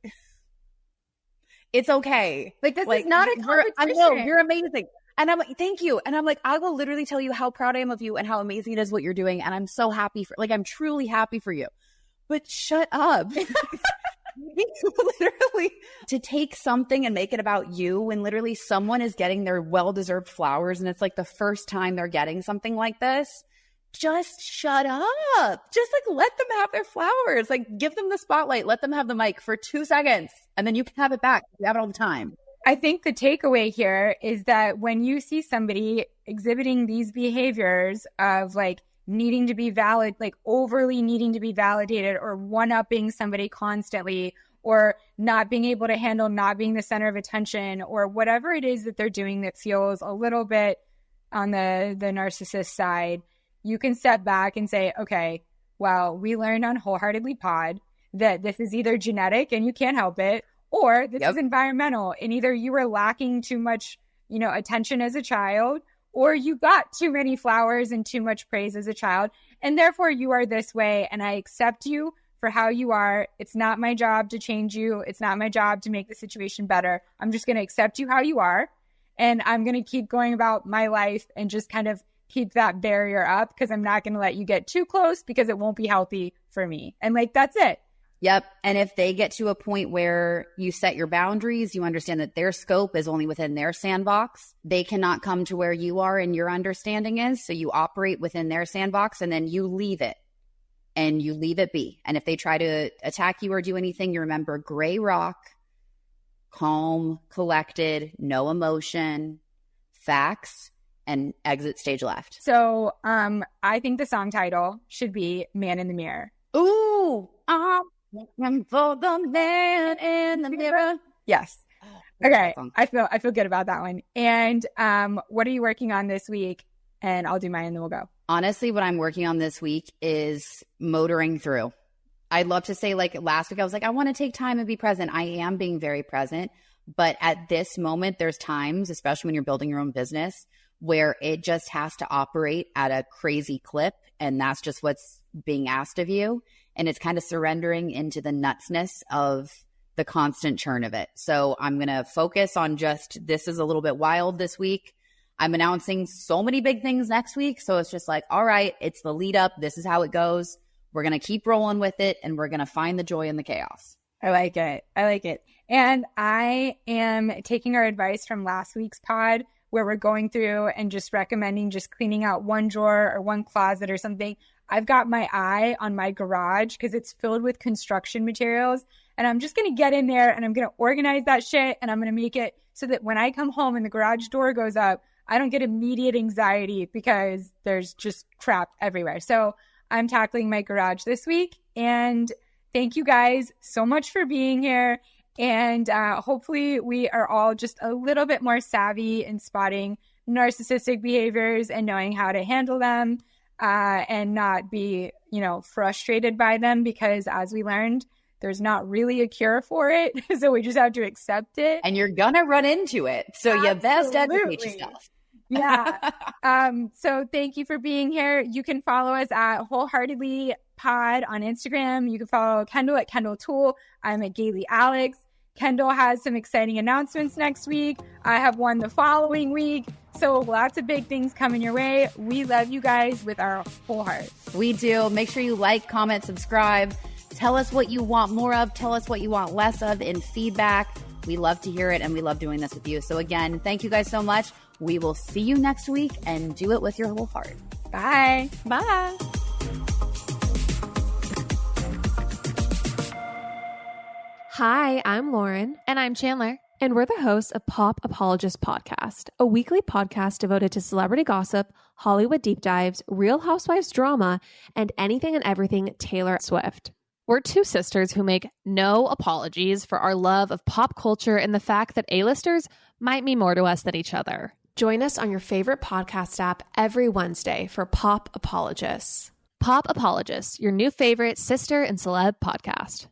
it's okay. Like, this is not a competition. I know, you're amazing. And I'm like, thank you. And I'm like, I will literally tell you how proud I am of you and how amazing it is what you're doing. And I'm so happy I'm truly happy for you. But shut up. Literally, to take something and make it about you when literally someone is getting their well-deserved flowers and it's like the first time they're getting something like this, just shut up. Just like let them have their flowers. Like give them the spotlight. Let them have the mic for 2 seconds and then you can have it back. You have it all the time. I think the takeaway here is that when you see somebody exhibiting these behaviors of like needing to be valid, like overly needing to be validated or one-upping somebody constantly or not being able to handle not being the center of attention or whatever it is that they're doing that feels a little bit on the narcissist side, you can step back and say, okay, well, we learned on Wholeheartedly Pod that this is either genetic and you can't help it, or this is environmental and either you were lacking too much, attention as a child or you got too many flowers and too much praise as a child, and therefore you are this way, and I accept you for how you are. It's not my job to change you. It's not my job to make the situation better. I'm just going to accept you how you are, and I'm going to keep going about my life and just kind of keep that barrier up because I'm not going to let you get too close because it won't be healthy for me. And like, that's it. Yep. And if they get to a point where you set your boundaries, you understand that their scope is only within their sandbox. They cannot come to where you are and your understanding is. So you operate within their sandbox and then you leave it and you leave it be. And if they try to attack you or do anything, you remember gray rock, calm, collected, no emotion, facts, and exit stage left. So I think the song title should be Man in the Mirror. Ooh, I'm looking for the man in the mirror. Yes. Okay. I feel good about that one. And what are you working on this week? And I'll do mine and then we'll go. Honestly, what I'm working on this week is motoring through. I'd love to say, like last week, I was like, I want to take time and be present. I am being very present. But at this moment, there's times, especially when you're building your own business, where it just has to operate at a crazy clip. And that's just what's being asked of you. And it's kind of surrendering into the nutsness of the constant churn of it. So I'm going to focus on just, this is a little bit wild this week. I'm announcing so many big things next week. So it's just like, all right, it's the lead up. This is how it goes. We're going to keep rolling with it and we're going to find the joy in the chaos. I like it. I like it. And I am taking our advice from last week's pod where we're going through and just recommending just cleaning out one drawer or one closet or something. I've got my eye on my garage because it's filled with construction materials. And I'm just going to get in there and I'm going to organize that shit. And I'm going to make it so that when I come home and the garage door goes up, I don't get immediate anxiety because there's just crap everywhere. So I'm tackling my garage this week. And thank you guys so much for being here. And hopefully we are all just a little bit more savvy in spotting narcissistic behaviors and knowing how to handle them and not be, frustrated by them because as we learned, there's not really a cure for it. So we just have to accept it. And you're going to run into it. So you best educate yourself. Yeah. So thank you for being here. You can follow us at Wholeheartedly Pod on Instagram. You can follow Kendall at Kendall Tool. I'm at Galey Alex. Kendall has some exciting announcements next week. I have one the following week. So lots of big things coming your way. We love you guys with our whole heart. We do. Make sure you like, comment, subscribe. Tell us what you want more of. Tell us what you want less of in feedback. We love to hear it and we love doing this with you. So again, thank you guys so much. We will see you next week and do it with your whole heart. Bye. Bye. Hi, I'm Lauren. And I'm Chandler. And we're the hosts of Pop Apologist Podcast, a weekly podcast devoted to celebrity gossip, Hollywood deep dives, Real Housewives drama, and anything and everything Taylor Swift. We're two sisters who make no apologies for our love of pop culture and the fact that A-listers might mean more to us than each other. Join us on your favorite podcast app every Wednesday for Pop Apologists. Pop Apologists, your new favorite sister and celeb podcast.